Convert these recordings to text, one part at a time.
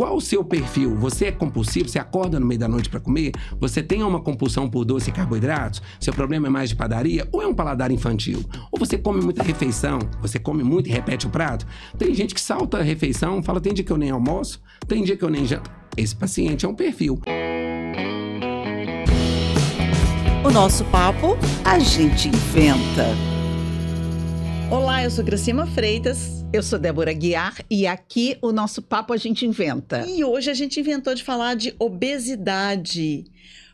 qual o seu perfil? Você é compulsivo? Você acorda no meio da noite para comer? Você tem uma compulsão por doce e carboidratos? Seu problema é mais de padaria? Ou é um paladar infantil? Ou você come muita refeição? Você come muito e repete o prato? Tem gente que salta a refeição, fala, tem dia que eu nem almoço, tem dia que eu nem janto. Esse paciente é um perfil. O nosso papo a gente inventa. Olá, eu sou Gracima Freitas. Eu sou Débora Guiar e aqui o nosso papo a gente inventa. E hoje a gente inventou de falar de obesidade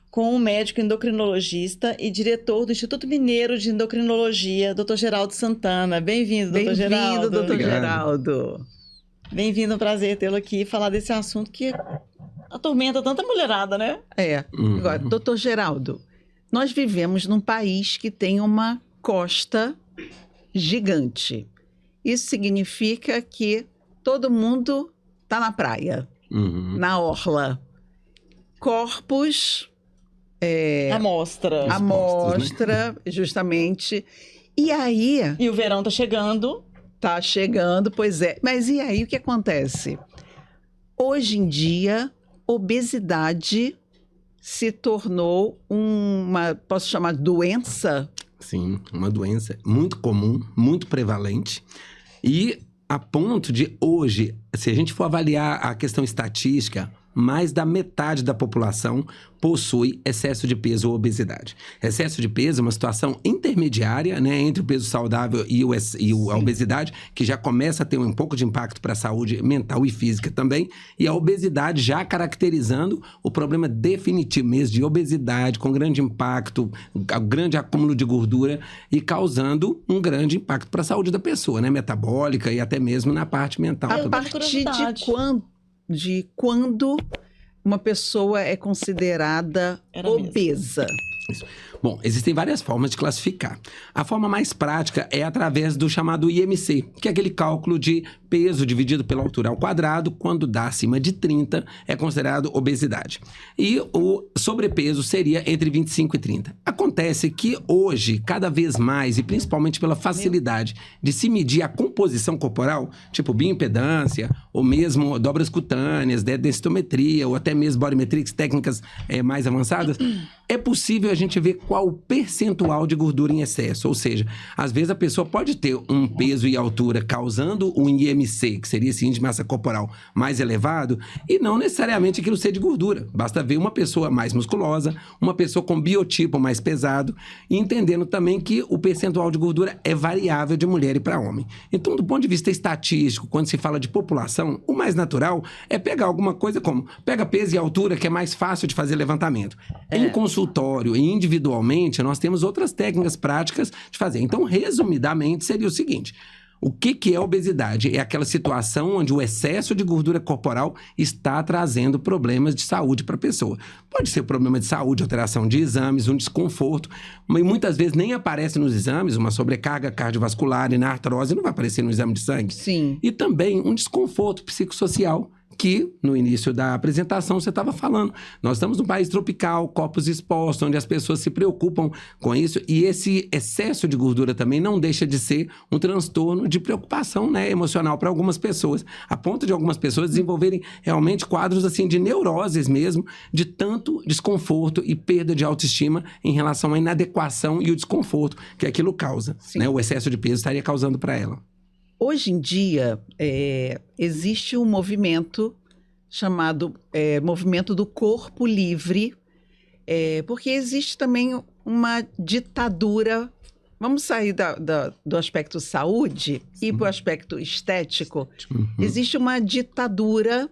com um médico endocrinologista e diretor do Instituto Mineiro de Endocrinologia, Dr. Geraldo Santana. Bem-vindo, Dr. Geraldo. Bem-vindo, Dr. Obrigado. Geraldo. Bem-vindo, é um prazer tê-lo aqui e falar desse assunto que atormenta tanta mulherada, né? Agora, Dr. Geraldo, nós vivemos num país que tem uma costa gigante. Isso significa que todo mundo está na praia, na orla. Corpos... Amostra. Amostra, justamente. E aí... E o verão tá chegando. Tá chegando, pois é. Mas e aí o que acontece? Hoje em dia, obesidade se tornou posso chamar de doença? Sim, uma doença muito comum, muito prevalente. E a ponto de hoje, se a gente for avaliar a questão estatística, mais da metade da população possui excesso de peso ou obesidade. Excesso de peso é uma situação intermediária, né, entre o peso saudável e a obesidade, que já começa a ter um pouco de impacto para a saúde mental e física também, e a obesidade já caracterizando o problema definitivo mesmo de obesidade, com grande impacto, grande acúmulo de gordura e causando um grande impacto para a saúde da pessoa, né, metabólica e até mesmo na parte mental. A partir de quando uma pessoa é considerada obesa? Isso. Bom, existem várias formas de classificar. A forma mais prática é através do chamado IMC, que é aquele cálculo de peso dividido pela altura ao quadrado. Quando dá acima de 30, é considerado obesidade. E o sobrepeso seria entre 25 e 30. Acontece que hoje, cada vez mais, e principalmente pela facilidade de se medir a composição corporal, tipo bioimpedância, ou mesmo dobras cutâneas, densitometria, ou até mesmo bodymetrics, técnicas mais avançadas, é possível a gente ver qual o percentual de gordura em excesso. Ou seja, às vezes a pessoa pode ter um peso e altura causando um IMC, que seria esse índice de massa corporal mais elevado, e não necessariamente aquilo ser de gordura. Basta ver uma pessoa mais musculosa, uma pessoa com biotipo mais pesado, e entendendo também que o percentual de gordura é variável de mulher e para homem. Então, do ponto de vista estatístico, quando se fala de população, o mais natural é pegar alguma coisa como pega peso e altura, que é mais fácil de fazer levantamento. Em consultório e individualmente, nós temos outras técnicas práticas de fazer. Então, resumidamente, seria o seguinte: o que é obesidade? É aquela situação onde o excesso de gordura corporal está trazendo problemas de saúde para a pessoa. Pode ser problema de saúde, alteração de exames, um desconforto, mas muitas vezes nem aparece nos exames, uma sobrecarga cardiovascular e na artrose não vai aparecer no exame de sangue. Sim. E também um desconforto psicossocial, que no início da apresentação você estava falando. Nós estamos num país tropical, corpos expostos, onde as pessoas se preocupam com isso, e esse excesso de gordura também não deixa de ser um transtorno de preocupação, né, emocional para algumas pessoas, a ponto de algumas pessoas desenvolverem realmente quadros assim de neuroses mesmo, de tanto desconforto e perda de autoestima em relação à inadequação e o desconforto que aquilo causa, né? O excesso de peso estaria causando para ela. Hoje em dia, existe um movimento chamado Movimento do Corpo Livre, porque existe também uma ditadura. Vamos sair do aspecto saúde e para o aspecto estético. Existe uma ditadura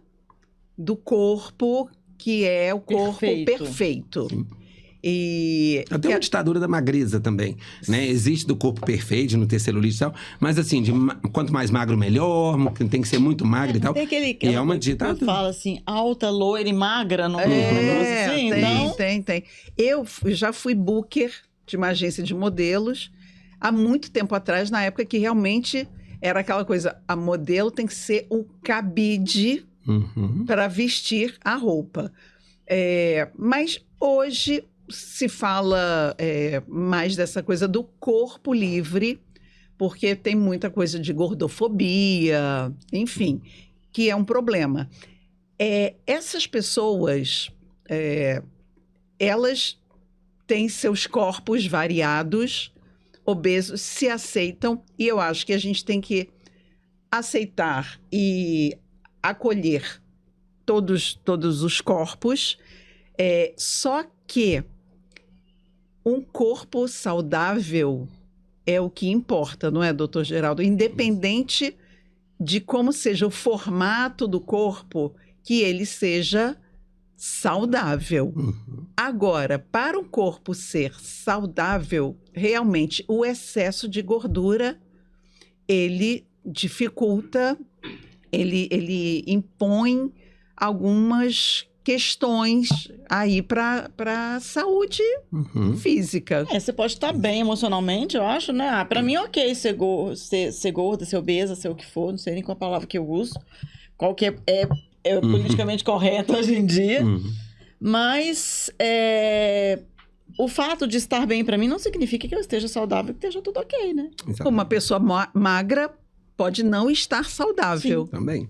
do corpo, que é o corpo perfeito. Sim. E até uma ditadura da magreza também, né? Existe do corpo perfeito, de não ter celulite e tal, mas assim, quanto mais magro, melhor, tem que ser muito magro e tal. Tem aquele e é uma ditadura. Fala assim, alta, loira e magra, não tem, assim? Tem. Eu já fui booker de uma agência de modelos há muito tempo atrás, na época que realmente era aquela coisa, a modelo tem que ser o cabide para vestir a roupa. Mas hoje se fala mais dessa coisa do corpo livre, porque tem muita coisa de gordofobia, enfim, que é um problema. Essas pessoas, elas têm seus corpos variados, obesos, se aceitam, e eu acho que a gente tem que aceitar e acolher todos os corpos, só que um corpo saudável é o que importa, não é, doutor Geraldo? Independente de como seja o formato do corpo, que ele seja saudável. Agora, para um corpo ser saudável, realmente o excesso de gordura, ele dificulta, ele impõe algumas questões aí para a saúde física. Você pode estar bem emocionalmente, eu acho, né? Para mim, ok, ser gorda, ser obesa, ser o que for, não sei nem qual a palavra que eu uso, qual que é politicamente correta hoje em dia. Mas o fato de estar bem para mim não significa que eu esteja saudável, que esteja tudo ok, né? Exatamente. Uma pessoa magra pode não estar saudável. Sim, também.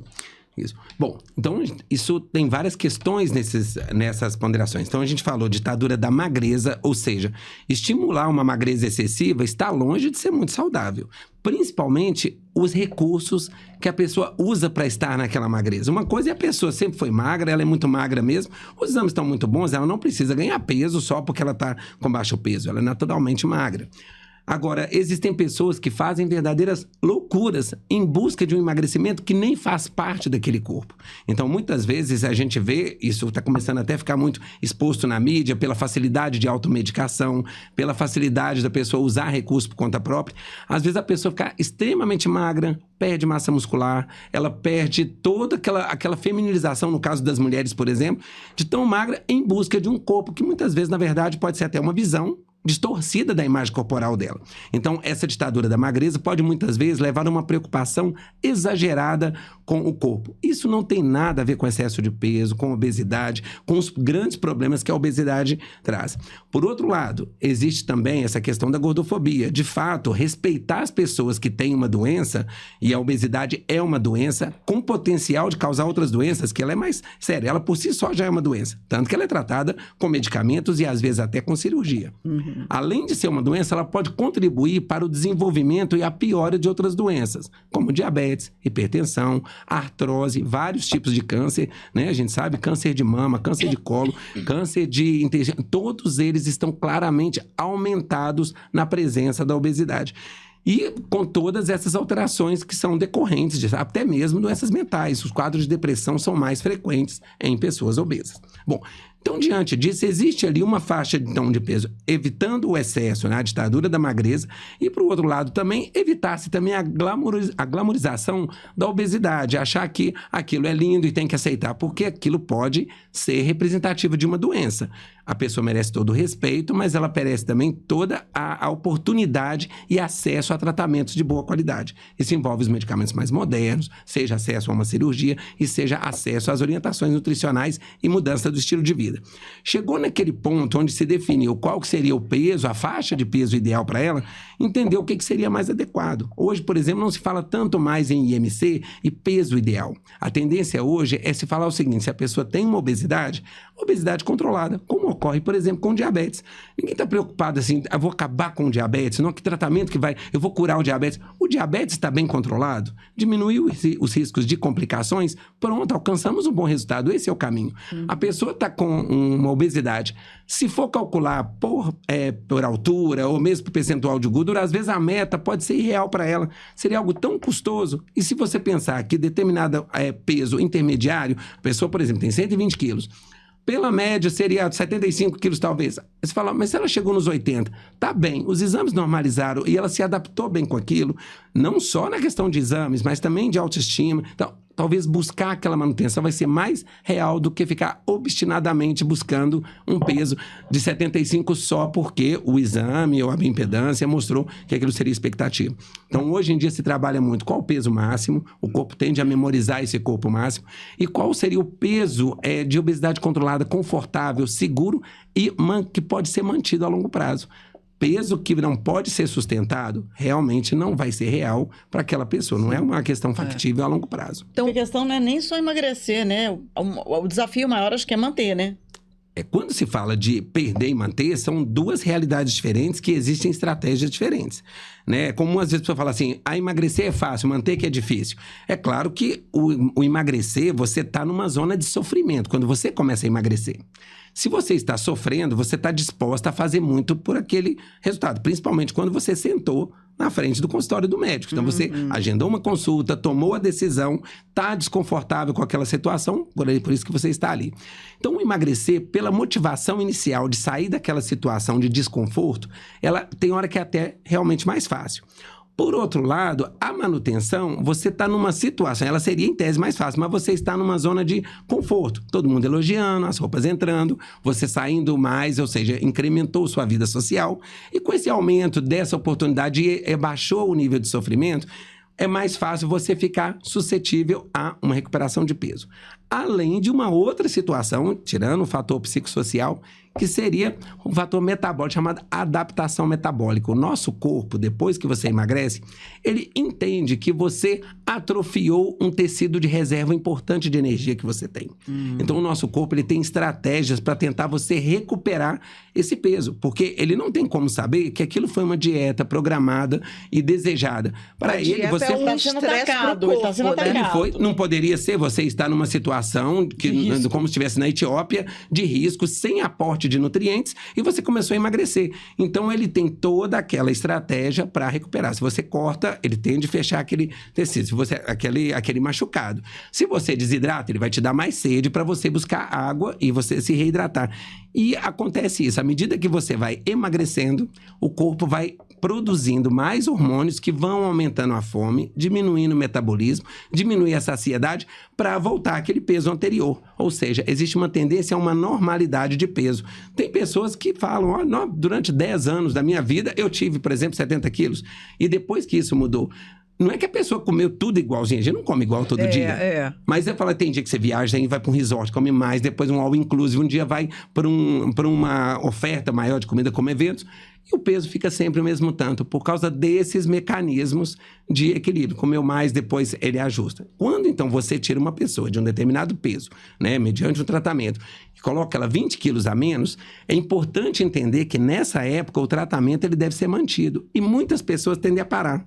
Isso. Bom, então isso tem várias questões nessas ponderações. Então a gente falou de ditadura da magreza, ou seja, estimular uma magreza excessiva está longe de ser muito saudável. Principalmente os recursos que a pessoa usa para estar naquela magreza. Uma coisa é a pessoa sempre foi magra, ela é muito magra mesmo, os exames estão muito bons, ela não precisa ganhar peso só porque ela está com baixo peso, ela é naturalmente magra. Agora, existem pessoas que fazem verdadeiras loucuras em busca de um emagrecimento que nem faz parte daquele corpo. Então, muitas vezes a gente vê, isso está começando até a ficar muito exposto na mídia, pela facilidade de automedicação, pela facilidade da pessoa usar recursos por conta própria. Às vezes a pessoa fica extremamente magra, perde massa muscular, ela perde toda aquela feminilização, no caso das mulheres, por exemplo, de tão magra em busca de um corpo que muitas vezes, na verdade, pode ser até uma visão distorcida da imagem corporal dela. Então, essa ditadura da magreza pode muitas vezes levar a uma preocupação exagerada com o corpo. Isso não tem nada a ver com excesso de peso, com obesidade, com os grandes problemas que a obesidade traz. Por outro lado, existe também essa questão da gordofobia. De fato, respeitar as pessoas que têm uma doença, e a obesidade é uma doença com potencial de causar outras doenças, que ela é mais séria. Ela por si só já é uma doença. Tanto que ela é tratada com medicamentos e às vezes até com cirurgia. Além de ser uma doença, ela pode contribuir para o desenvolvimento e a piora de outras doenças, como diabetes, hipertensão, artrose, vários tipos de câncer, né? A gente sabe, câncer de mama, câncer de colo, câncer de intestino, todos eles estão claramente aumentados na presença da obesidade. E com todas essas alterações que são decorrentes, até mesmo doenças mentais. Os quadros de depressão são mais frequentes em pessoas obesas. Bom, então, diante disso, existe ali uma faixa então, de peso, evitando o excesso, né, a ditadura da magreza, e, por outro lado, também evitar-se também a glamorização da obesidade, achar que aquilo é lindo e tem que aceitar, porque aquilo pode ser representativo de uma doença. A pessoa merece todo o respeito, mas ela merece também toda a oportunidade e acesso a tratamentos de boa qualidade. Isso envolve os medicamentos mais modernos, seja acesso a uma cirurgia e seja acesso às orientações nutricionais e mudança do estilo de vida. Chegou naquele ponto onde se definiu qual que seria o peso, a faixa de peso ideal para ela, entendeu o que seria mais adequado. Hoje, por exemplo, não se fala tanto mais em IMC e peso ideal. A tendência hoje é se falar o seguinte: se a pessoa tem uma obesidade controlada, como ocorre, por exemplo, com diabetes. Ninguém está preocupado assim, eu vou acabar com o diabetes, não, que tratamento que eu vou curar o diabetes. O diabetes está bem controlado, diminuiu os riscos de complicações, pronto, alcançamos um bom resultado, esse é o caminho. A pessoa está com uma obesidade, se for calcular por altura ou mesmo por percentual de gordura, às vezes a meta pode ser irreal para ela, seria algo tão custoso. E se você pensar que determinado peso intermediário, a pessoa, por exemplo, tem 120 quilos, pela média seria 75 quilos talvez. Você fala, mas se ela chegou nos 80, tá bem, os exames normalizaram e ela se adaptou bem com aquilo, não só na questão de exames, mas também de autoestima. Então, talvez buscar aquela manutenção vai ser mais real do que ficar obstinadamente buscando um peso de 75 só porque o exame ou a bioimpedância mostrou que aquilo seria expectativa. Então, hoje em dia se trabalha muito qual o peso máximo, o corpo tende a memorizar esse corpo máximo, e qual seria o peso de obesidade controlada, confortável, seguro e que pode ser mantido a longo prazo. peso que não pode ser sustentado realmente não vai ser real para aquela pessoa. Não é uma questão factível a longo prazo. Então, a questão não é nem só emagrecer, né? O desafio maior acho que é manter, né? Quando se fala de perder e manter, são duas realidades diferentes que existem estratégias diferentes. Né? Como às vezes a pessoa fala assim, emagrecer é fácil, manter que é difícil. É claro que o emagrecer, você está numa zona de sofrimento, quando você começa a emagrecer. Se você está sofrendo, você está disposta a fazer muito por aquele resultado, principalmente quando você sentou na frente do consultório do médico. Então, você agendou uma consulta, tomou a decisão, está desconfortável com aquela situação, por isso que você está ali. Então, o emagrecer, pela motivação inicial de sair daquela situação de desconforto, ela tem hora que é até realmente mais fácil. Por outro lado, a manutenção, você está numa situação, ela seria em tese mais fácil, mas você está numa zona de conforto. Todo mundo elogiando, as roupas entrando, você saindo mais, ou seja, incrementou sua vida social. E com esse aumento dessa oportunidade, baixou o nível de sofrimento, é mais fácil você ficar suscetível a uma recuperação de peso. Além de uma outra situação, tirando o fator psicossocial, que seria um fator metabólico, chamado adaptação metabólica. O nosso corpo, depois que você emagrece, ele entende que você atrofiou um tecido de reserva importante de energia que você tem. Então, o nosso corpo ele tem estratégias para tentar você recuperar esse peso, porque ele não tem como saber que aquilo foi uma dieta programada e desejada. Para ele, você está sendo atacado. Ele está sendo atacado. Não poderia ser, você está numa situação, como se estivesse na Etiópia, de risco, sem aporte de nutrientes, e você começou a emagrecer. Então, ele tem toda aquela estratégia para recuperar. Se você corta, ele tende a fechar aquele tecido, se você, aquele machucado. Se você desidrata, ele vai te dar mais sede para você buscar água e você se reidratar. E acontece isso, à medida que você vai emagrecendo, o corpo vai produzindo mais hormônios que vão aumentando a fome, diminuindo o metabolismo, diminui a saciedade para voltar àquele peso anterior. Ou seja, existe uma tendência a uma normalidade de peso. Tem pessoas que falam, durante 10 anos da minha vida, eu tive, por exemplo, 70 quilos. E depois que isso mudou, não é que a pessoa comeu tudo igualzinho, a gente não come igual todo dia. Mas você fala, tem dia que você viaja e vai para um resort, come mais, depois um all inclusive, um dia vai para uma oferta maior de comida como eventos, e o peso fica sempre o mesmo tanto, por causa desses mecanismos de equilíbrio. Comeu mais, depois ele ajusta. Quando, então, você tira uma pessoa de um determinado peso, né, mediante um tratamento, e coloca ela 20 quilos a menos, é importante entender que, nessa época, o tratamento ele deve ser mantido. E muitas pessoas tendem a parar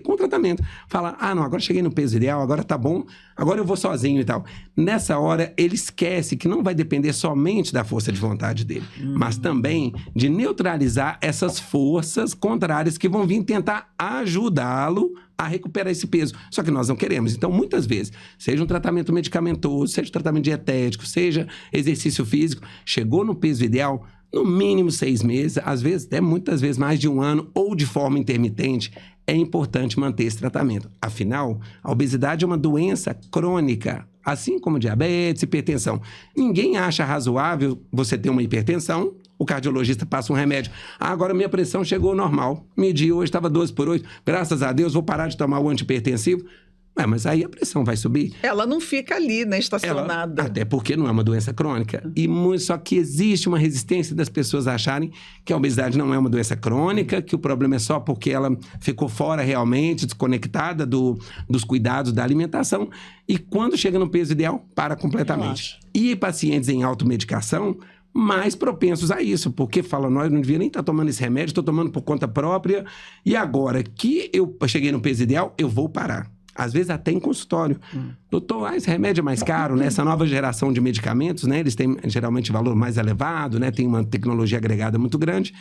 com o tratamento. Fala, não, agora cheguei no peso ideal, agora tá bom, agora eu vou sozinho e tal. Nessa hora, ele esquece que não vai depender somente da força de vontade dele, mas também de neutralizar essas forças contrárias que vão vir tentar ajudá-lo a recuperar esse peso. Só que nós não queremos. Então, muitas vezes, seja um tratamento medicamentoso, seja um tratamento dietético, seja exercício físico, chegou no peso ideal, no mínimo 6 meses, às vezes, até muitas vezes mais de 1 ano, ou de forma intermitente, é importante manter esse tratamento. Afinal, a obesidade é uma doença crônica, assim como diabetes, hipertensão. Ninguém acha razoável você ter uma hipertensão, o cardiologista passa um remédio. Agora minha pressão chegou ao normal. Medi hoje, estava 12/8. Graças a Deus, vou parar de tomar o antihipertensivo. Mas aí a pressão vai subir. Ela não fica ali, né, estacionada. Até porque não é uma doença crônica. Só que existe uma resistência das pessoas acharem que a obesidade não é uma doença crônica, que o problema é só porque ela ficou fora realmente, desconectada dos cuidados da alimentação. E quando chega no peso ideal, para completamente. E pacientes em automedicação, mais propensos a isso, porque falam, nós não devia nem estar tomando esse remédio, estou tomando por conta própria, e agora que eu cheguei no peso ideal, eu vou parar. Às vezes até em consultório. Doutor, esse remédio é mais caro, né? Essa nova geração de medicamentos, né? Eles têm geralmente valor mais elevado, né? Tem uma tecnologia agregada muito grande.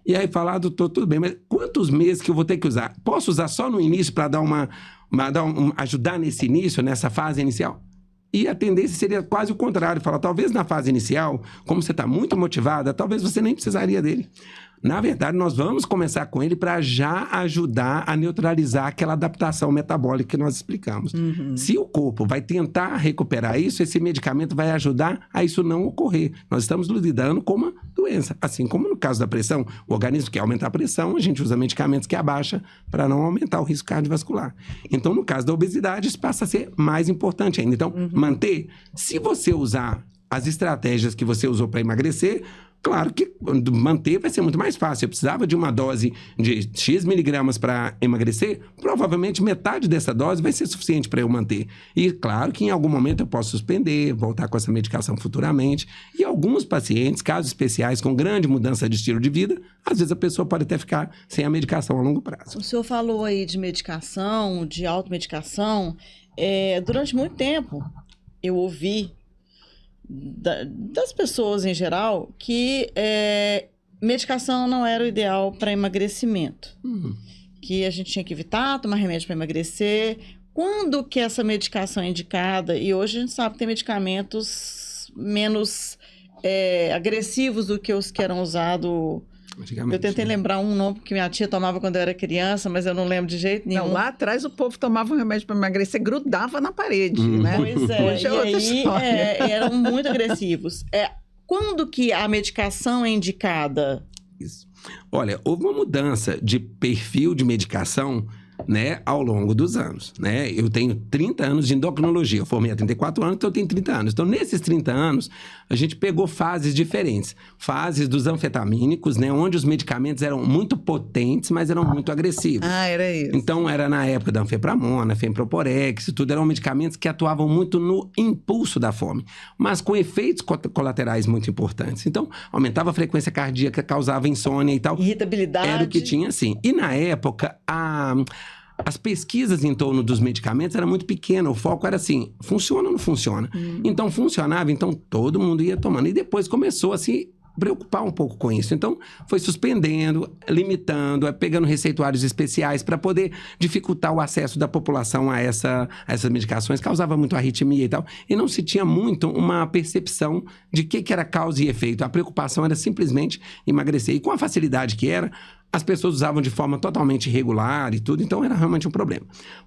E aí fala, doutor, tudo bem, mas quantos meses que eu vou ter que usar? Posso usar só no início para ajudar nesse início, nessa fase inicial? E a tendência seria quase o contrário. Fala, talvez na fase inicial, como você está muito motivada, talvez você nem precisaria dele. Na verdade, nós vamos começar com ele para já ajudar a neutralizar aquela adaptação metabólica que nós explicamos. Se o corpo vai tentar recuperar isso, esse medicamento vai ajudar a isso não ocorrer. Nós estamos lidando com uma doença. Assim como no caso da pressão, o organismo quer aumentar a pressão, a gente usa medicamentos que abaixa para não aumentar o risco cardiovascular. Então, no caso da obesidade, isso passa a ser mais importante ainda. Então, manter. Se você usar as estratégias que você usou para emagrecer, Claro que manter vai ser muito mais fácil. Eu precisava de uma dose de X miligramas para emagrecer, provavelmente metade dessa dose vai ser suficiente para eu manter. E claro que em algum momento eu posso suspender, voltar com essa medicação futuramente. E alguns pacientes, casos especiais com grande mudança de estilo de vida, às vezes a pessoa pode até ficar sem a medicação a longo prazo. O senhor falou aí de medicação, de automedicação. Durante muito tempo eu ouvi das pessoas em geral que medicação não era o ideal para emagrecimento. Que a gente tinha que evitar tomar remédio para emagrecer. Quando que essa medicação é indicada? E hoje a gente sabe que tem medicamentos menos agressivos do que os que eram usados. Eu tentei lembrar um nome que minha tia tomava quando eu era criança, mas eu não lembro de jeito nenhum. Não, lá atrás o povo tomava um remédio para emagrecer, grudava na parede, né? Pois é, hoje é outra história. Eram muito agressivos. Quando que a medicação é indicada? Isso. Olha, houve uma mudança de perfil de medicação, né, ao longo dos anos, né? Eu tenho 30 anos de endocrinologia, eu formei há 34 anos, então eu tenho 30 anos. Então, nesses 30 anos, a gente pegou fases diferentes. Fases dos anfetamínicos, né, onde os medicamentos eram muito potentes, mas eram muito agressivos. Era isso. Então, era na época da anfepramona, fenproporex, tudo eram medicamentos que atuavam muito no impulso da fome, mas com efeitos colaterais muito importantes. Então, aumentava a frequência cardíaca, causava insônia e tal. Irritabilidade. Era o que tinha, sim. E na época, as pesquisas em torno dos medicamentos eram muito pequenas. O foco era assim, funciona ou não funciona? Então, funcionava, então todo mundo ia tomando. E depois começou a se preocupar um pouco com isso. Então, foi suspendendo, limitando, pegando receituários especiais para poder dificultar o acesso da população a essas medicações. Causava muito arritmia e tal. E não se tinha muito uma percepção de que era causa e efeito. A preocupação era simplesmente emagrecer. E com a facilidade que era, as pessoas usavam de forma totalmente irregular e tudo, então era realmente um problema.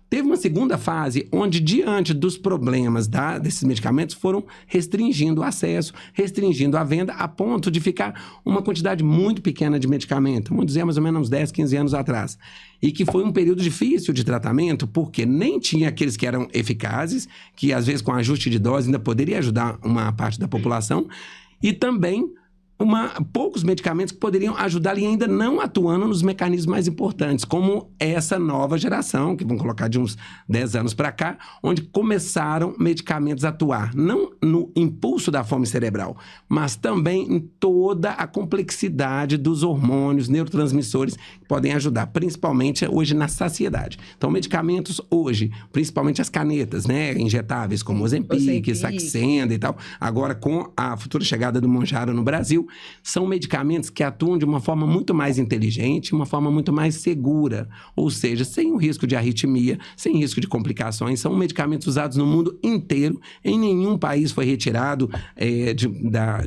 Teve uma segunda fase onde, diante dos problemas desses medicamentos, foram restringindo o acesso, restringindo a venda, a ponto de ficar uma quantidade muito pequena de medicamento, vamos dizer mais ou menos uns 10, 15 anos atrás. E que foi um período difícil de tratamento, porque nem tinha aqueles que eram eficazes, que às vezes com ajuste de dose ainda poderia ajudar uma parte da população, e também poucos medicamentos que poderiam ajudar e ainda não atuando nos mecanismos mais importantes, como essa nova geração, que vamos colocar de uns 10 anos para cá, onde começaram medicamentos a atuar, não no impulso da fome cerebral, mas também em toda a complexidade dos hormônios, neurotransmissores, que podem ajudar, principalmente hoje na saciedade. Então, medicamentos hoje, principalmente as canetas, né, injetáveis, como Ozempic, Saxenda e tal, agora com a futura chegada do Mounjaro no Brasil, são medicamentos que atuam de uma forma muito mais inteligente, uma forma muito mais segura, ou seja, sem o risco de arritmia, sem risco de complicações. São medicamentos usados no mundo inteiro, em nenhum país foi retirado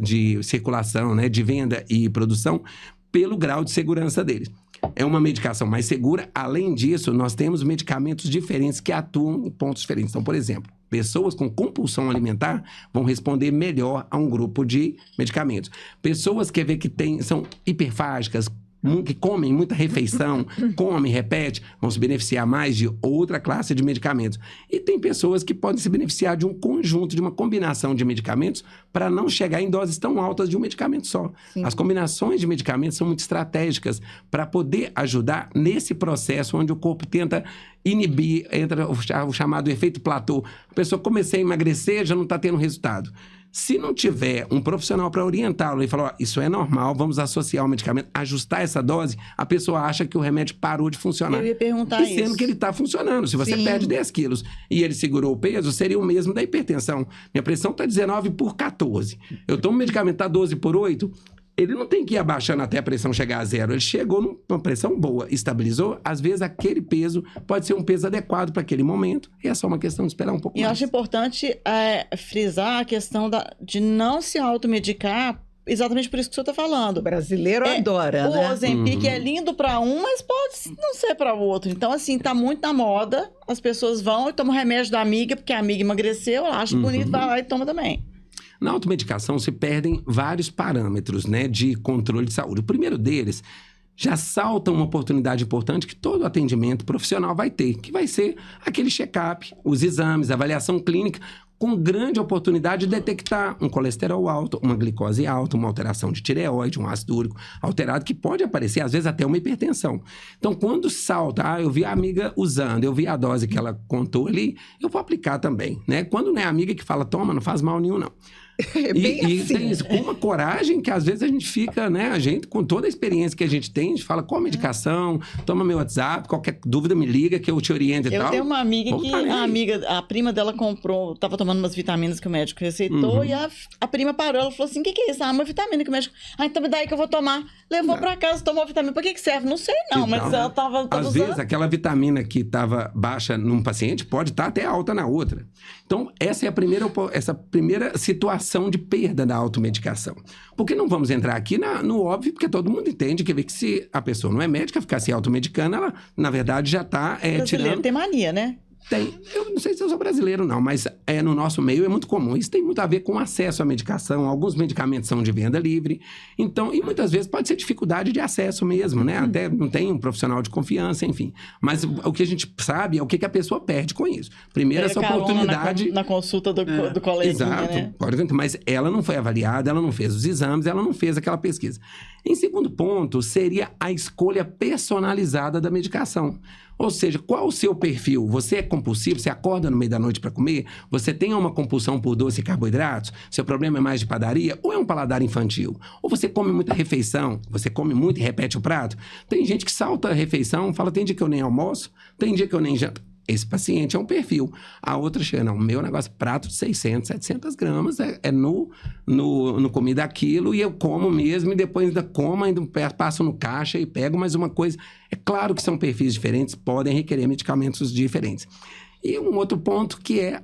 de circulação, né, de venda e produção, pelo grau de segurança deles. É uma medicação mais segura. Além disso, nós temos medicamentos diferentes que atuam em pontos diferentes. Então, por exemplo, pessoas com compulsão alimentar vão responder melhor a um grupo de medicamentos. Pessoas que são hiperfágicas, que comem muita refeição, comem, repete, vão se beneficiar mais de outra classe de medicamentos. E tem pessoas que podem se beneficiar de um conjunto, de uma combinação de medicamentos para não chegar em doses tão altas de um medicamento só. Sim. As combinações de medicamentos são muito estratégicas para poder ajudar nesse processo onde o corpo tenta inibir, entra o chamado efeito platô. A pessoa começou a emagrecer, já não está tendo resultado. Se não tiver um profissional para orientá-lo e falar, isso é normal, vamos associar o medicamento, ajustar essa dose, a pessoa acha que o remédio parou de funcionar. Eu ia perguntar isso. E sendo que ele está funcionando. Se você perde 10 quilos e ele segurou o peso, seria o mesmo da hipertensão. Minha pressão está 19 por 14. Eu tomo um medicamento, está 12 por 8... Ele não tem que ir abaixando até a pressão chegar a zero. Ele chegou numa pressão boa, estabilizou. Às vezes, aquele peso pode ser um peso adequado para aquele momento. E é só uma questão de esperar um pouco mais. E eu acho importante frisar a questão de não se automedicar, exatamente por isso que o senhor está falando. O brasileiro adora, né? O Ozempic é lindo para um, mas pode não ser para o outro. Então, assim, tá muito na moda. As pessoas vão e tomam remédio da amiga, porque a amiga emagreceu, ela acha bonito, vai lá e toma também. Na automedicação se perdem vários parâmetros, né, de controle de saúde. O primeiro deles já salta uma oportunidade importante que todo atendimento profissional vai ter, que vai ser aquele check-up, os exames, a avaliação clínica, com grande oportunidade de detectar um colesterol alto, uma glicose alta, uma alteração de tireoide, um ácido úrico alterado, que pode aparecer, às vezes, até uma hipertensão. Então, quando salta, eu vi a amiga usando, eu vi a dose que ela contou ali, eu vou aplicar também, né? Quando não é a amiga que fala, toma, não faz mal nenhum, não. É bem E assim. tem isso, com uma coragem que às vezes a gente fica, né? A gente, com toda a experiência que a gente tem, a gente fala, qual a medicação, toma meu WhatsApp, qualquer dúvida me liga que eu te oriento e tal. Eu tenho uma amiga que a prima dela comprou, tava tomando umas vitaminas que o médico receitou e a prima parou, ela falou assim, o que é isso? Uma vitamina que o médico... então me dá aí que eu vou tomar. Levou pra casa, tomou a vitamina. Pra que serve? Não sei não, mas ela tava às usando. vezes aquela vitamina que estava baixa num paciente pode estar até alta na outra. Então, essa é a primeira situação de perda da automedicação. Porque não vamos entrar aqui no óbvio, porque todo mundo entende que se a pessoa não é médica, ficar se automedicando, ela, na verdade, já está tirando... tem mania, né? Tem. Eu não sei se eu sou brasileiro, não, mas no nosso meio é muito comum. Isso tem muito a ver com acesso à medicação. Alguns medicamentos são de venda livre. Então, e muitas vezes pode ser dificuldade de acesso mesmo, né? Até não tem um profissional de confiança, enfim. Mas o que a gente sabe é o que a pessoa perde com isso. Primeiro, essa oportunidade... Na consulta do coleguinha, exato, né? Por exemplo, mas ela não foi avaliada, ela não fez os exames, ela não fez aquela pesquisa. Em segundo ponto, seria a escolha personalizada da medicação. Ou seja, qual o seu perfil? Você é compulsivo? Você acorda no meio da noite para comer? Você tem uma compulsão por doce e carboidratos? Seu problema é mais de padaria? Ou é um paladar infantil? Ou você come muita refeição? Você come muito e repete o prato? Tem gente que salta a refeição, fala, tem dia que eu nem almoço, tem dia que eu nem janto. Esse paciente é um perfil. A outra chega, não, meu negócio, prato de 600, 700 gramas, no comida aquilo, e eu como mesmo, e depois ainda como, ainda passo no caixa e pego mais uma coisa. É claro que são perfis diferentes, podem requerer medicamentos diferentes. E um outro ponto que é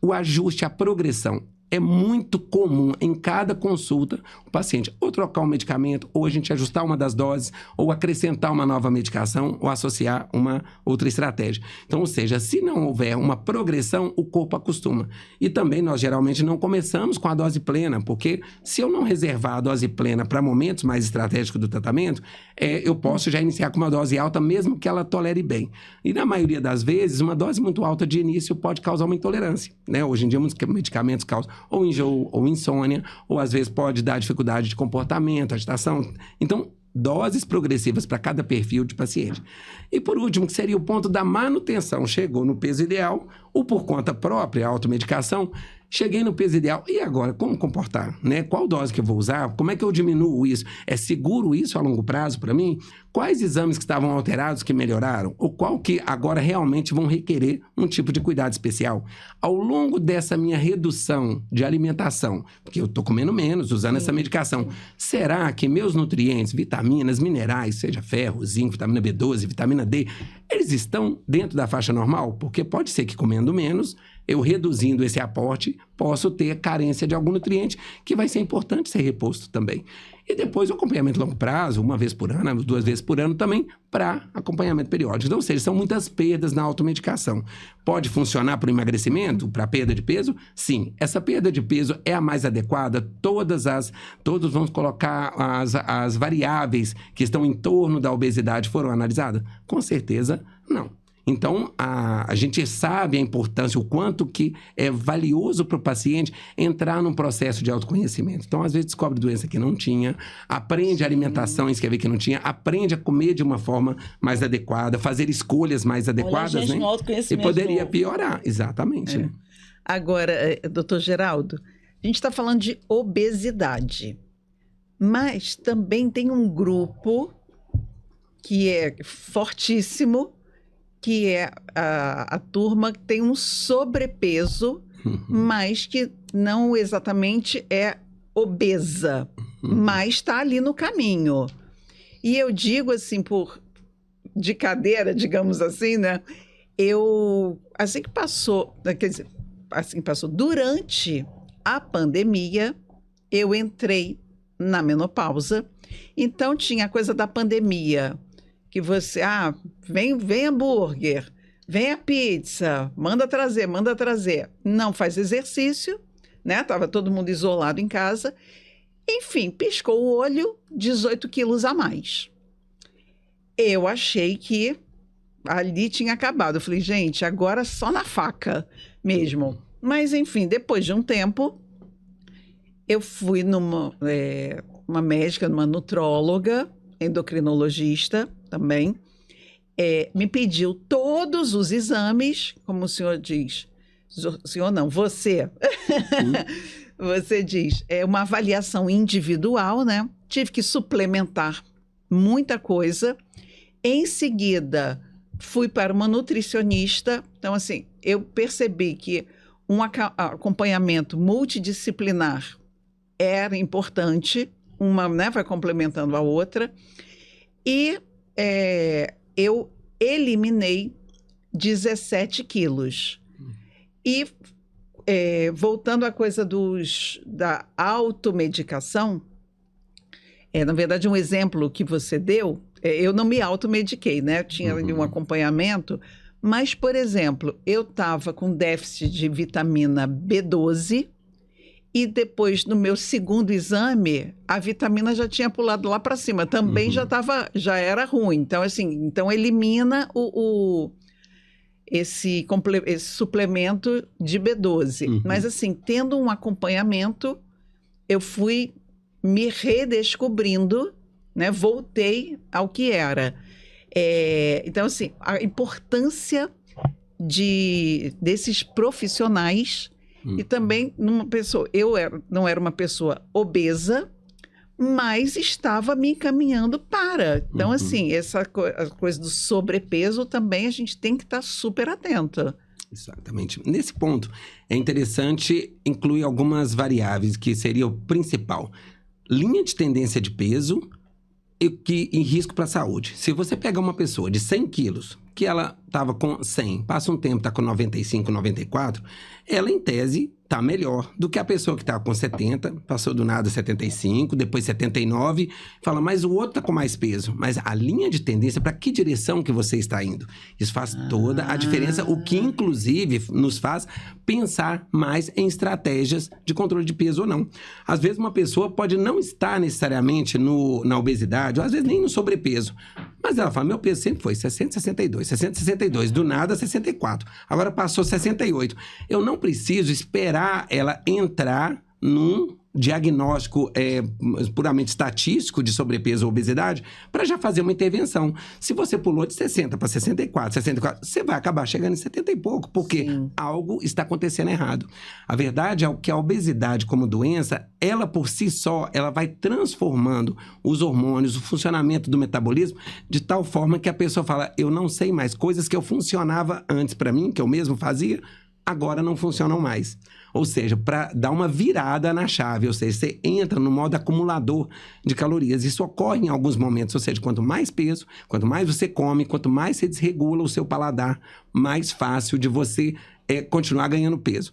o ajuste, a progressão. É muito comum em cada consulta o paciente ou trocar um medicamento, ou a gente ajustar uma das doses, ou acrescentar uma nova medicação, ou associar uma outra estratégia. Então, ou seja, se não houver uma progressão, o corpo acostuma. E também nós geralmente não começamos com a dose plena, porque se eu não reservar a dose plena para momentos mais estratégicos do tratamento, eu posso já iniciar com uma dose alta, mesmo que ela tolere bem. E na maioria das vezes, uma dose muito alta de início pode causar uma intolerância, né? Hoje em dia, muitos medicamentos causam ou enjoo, ou insônia, ou às vezes pode dar dificuldade de comportamento, agitação. Então, doses progressivas para cada perfil de paciente. E por último, que seria o ponto da manutenção. Chegou no peso ideal, ou por conta própria, a automedicação, cheguei no peso ideal, e agora, como comportar? Né? Qual dose que eu vou usar? Como é que eu diminuo isso? É seguro isso a longo prazo para mim? Quais exames que estavam alterados que melhoraram? Ou qual que agora realmente vão requerer um tipo de cuidado especial? Ao longo dessa minha redução de alimentação, porque eu estou comendo menos, usando essa medicação, será que meus nutrientes, vitaminas, minerais, seja ferro, zinco, vitamina B12, vitamina D, eles estão dentro da faixa normal? Porque pode ser que comendo menos, eu reduzindo esse aporte, posso ter carência de algum nutriente que vai ser importante ser reposto também. E depois o acompanhamento a longo prazo, 1 vez por ano, 2 vezes por ano também, para acompanhamento periódico. Então, ou seja, são muitas perdas na automedicação. Pode funcionar para o emagrecimento, para a perda de peso? Sim. Essa perda de peso é a mais adequada? Todos vamos colocar as variáveis que estão em torno da obesidade foram analisadas? Com certeza, não. Então, a gente sabe a importância, o quanto que é valioso para o paciente entrar num processo de autoconhecimento. Então, às vezes, descobre doença que não tinha, aprende alimentações que não tinha, aprende a comer de uma forma mais adequada, fazer escolhas mais adequadas, olha, gente, né? Um autoconhecimento e poderia piorar, exatamente. Né? Agora, doutor Geraldo, a gente está falando de obesidade, mas também tem um grupo que é fortíssimo, que é a turma que tem um sobrepeso, mas que não exatamente é obesa, mas está ali no caminho. E eu digo assim, de cadeira, digamos assim, né? Assim que passou, quer dizer, assim passou, durante a pandemia, eu entrei na menopausa, então tinha a coisa da pandemia, que você, vem hambúrguer, vem a pizza, manda trazer. Não faz exercício, né? Tava todo mundo isolado em casa. Enfim, piscou o olho, 18 quilos a mais. Eu achei que ali tinha acabado. Eu falei, gente, agora só na faca mesmo. Mas, enfim, depois de um tempo, eu fui uma médica, numa nutróloga, endocrinologista também, me pediu todos os exames, como o senhor diz, o senhor não, você, você diz, uma avaliação individual, né? Tive que suplementar muita coisa. Em seguida, fui para uma nutricionista. Então, assim, eu percebi que um acompanhamento multidisciplinar era importante, uma, né, vai complementando a outra. E eu eliminei 17 quilos. E voltando à coisa da automedicação, na verdade, um exemplo que você deu, eu não me automediquei, né? Eu tinha ali um acompanhamento, mas, por exemplo, eu estava com déficit de vitamina B12 e depois, no meu segundo exame, a vitamina já tinha pulado lá para cima. Também já era ruim. Então, assim, elimina esse suplemento de B12. Mas, assim, tendo um acompanhamento, eu fui me redescobrindo, né? Voltei ao que era. Então, assim, a importância desses profissionais e também numa pessoa... não era uma pessoa obesa, mas estava me encaminhando para. Então, assim, a coisa do sobrepeso também a gente tem que estar super atento. Exatamente. Nesse ponto, é interessante incluir algumas variáveis que seria o principal. Linha de tendência de peso e risco para a saúde. Se você pegar uma pessoa de 100 quilos, que ela estava com 100, passa um tempo, está com 95, 94, ela, em tese, está melhor do que a pessoa que está com 70, passou do nada 75, depois 79, fala, mas o outro está com mais peso. Mas a linha de tendência, para que direção que você está indo? Isso faz toda a diferença, o que, inclusive, nos faz pensar mais em estratégias de controle de peso ou não. Às vezes, uma pessoa pode não estar necessariamente na obesidade, ou às vezes nem no sobrepeso, mas ela fala, meu peso sempre foi 60, 62, 60, 62, do nada 64, agora passou 68. Eu não preciso esperar ela entrar num diagnóstico puramente estatístico de sobrepeso ou obesidade para já fazer uma intervenção. Se você pulou de 60 para 64, você vai acabar chegando em 70 e pouco, porque algo está acontecendo errado. A verdade é que a obesidade como doença, ela por si só, ela vai transformando os hormônios, o funcionamento do metabolismo, de tal forma que a pessoa fala, eu não sei mais, coisas que eu funcionava antes para mim, que eu mesmo fazia, agora não funcionam mais. Ou seja, para dar uma virada na chave, ou seja, você entra no modo acumulador de calorias. Isso ocorre em alguns momentos, ou seja, quanto mais peso, quanto mais você come, quanto mais você desregula o seu paladar, mais fácil de você continuar ganhando peso.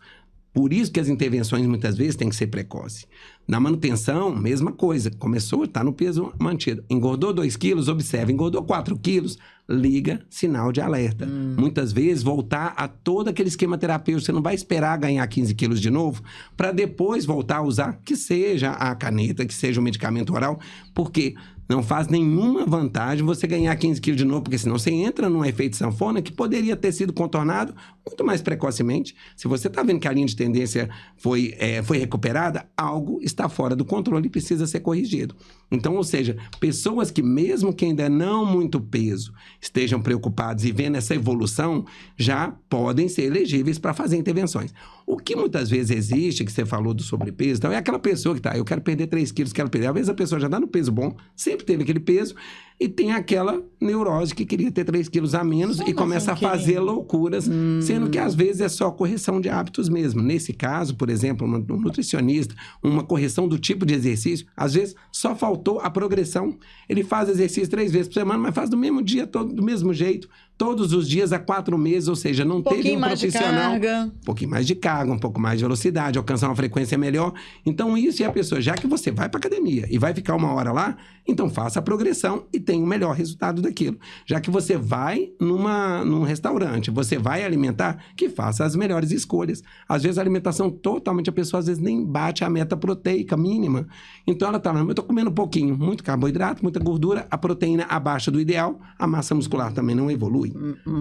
Por isso que as intervenções muitas vezes têm que ser precoces. Na manutenção, mesma coisa. Começou, está no peso mantido. Engordou 2 quilos, observa. Engordou 4 quilos, liga, sinal de alerta. Muitas vezes, voltar a todo aquele esquema terapêutico. Você não vai esperar ganhar 15 quilos de novo para depois voltar a usar, que seja a caneta, que seja o medicamento oral, porque não faz nenhuma vantagem você ganhar 15 quilos de novo, porque senão você entra num efeito sanfona que poderia ter sido contornado muito mais precocemente. Se você está vendo que a linha de tendência foi recuperada, algo está fora do controle e precisa ser corrigido. Então, ou seja, pessoas que mesmo que ainda não muito peso estejam preocupadas e vendo essa evolução, já podem ser elegíveis para fazer intervenções. O que muitas vezes existe, que você falou do sobrepeso, então é aquela pessoa que eu quero perder 3 quilos, quero perder. Às vezes a pessoa já está no peso bom, sempre teve aquele peso, e tem aquela neurose que queria ter 3 quilos a menos e começa a fazer loucuras, sendo que às vezes é só correção de hábitos mesmo. Nesse caso, por exemplo, um nutricionista, uma correção do tipo de exercício, às vezes só faltou a progressão. Ele faz exercício 3 vezes por semana, mas faz do mesmo dia, do mesmo jeito, todos os dias há 4 meses, ou seja, não teve um profissional. Um pouquinho mais de carga, um pouco mais de velocidade, alcançar uma frequência melhor. Então isso, e a pessoa, já que você vai para academia e vai ficar 1 hora lá, então faça a progressão e tenha o melhor resultado daquilo. Já que você vai num restaurante, você vai alimentar, que faça as melhores escolhas. Às vezes a alimentação totalmente, a pessoa às vezes nem bate a meta proteica mínima. Então ela tá lá, eu estou comendo um pouquinho, muito carboidrato, muita gordura, a proteína abaixo do ideal, a massa muscular também não evolui.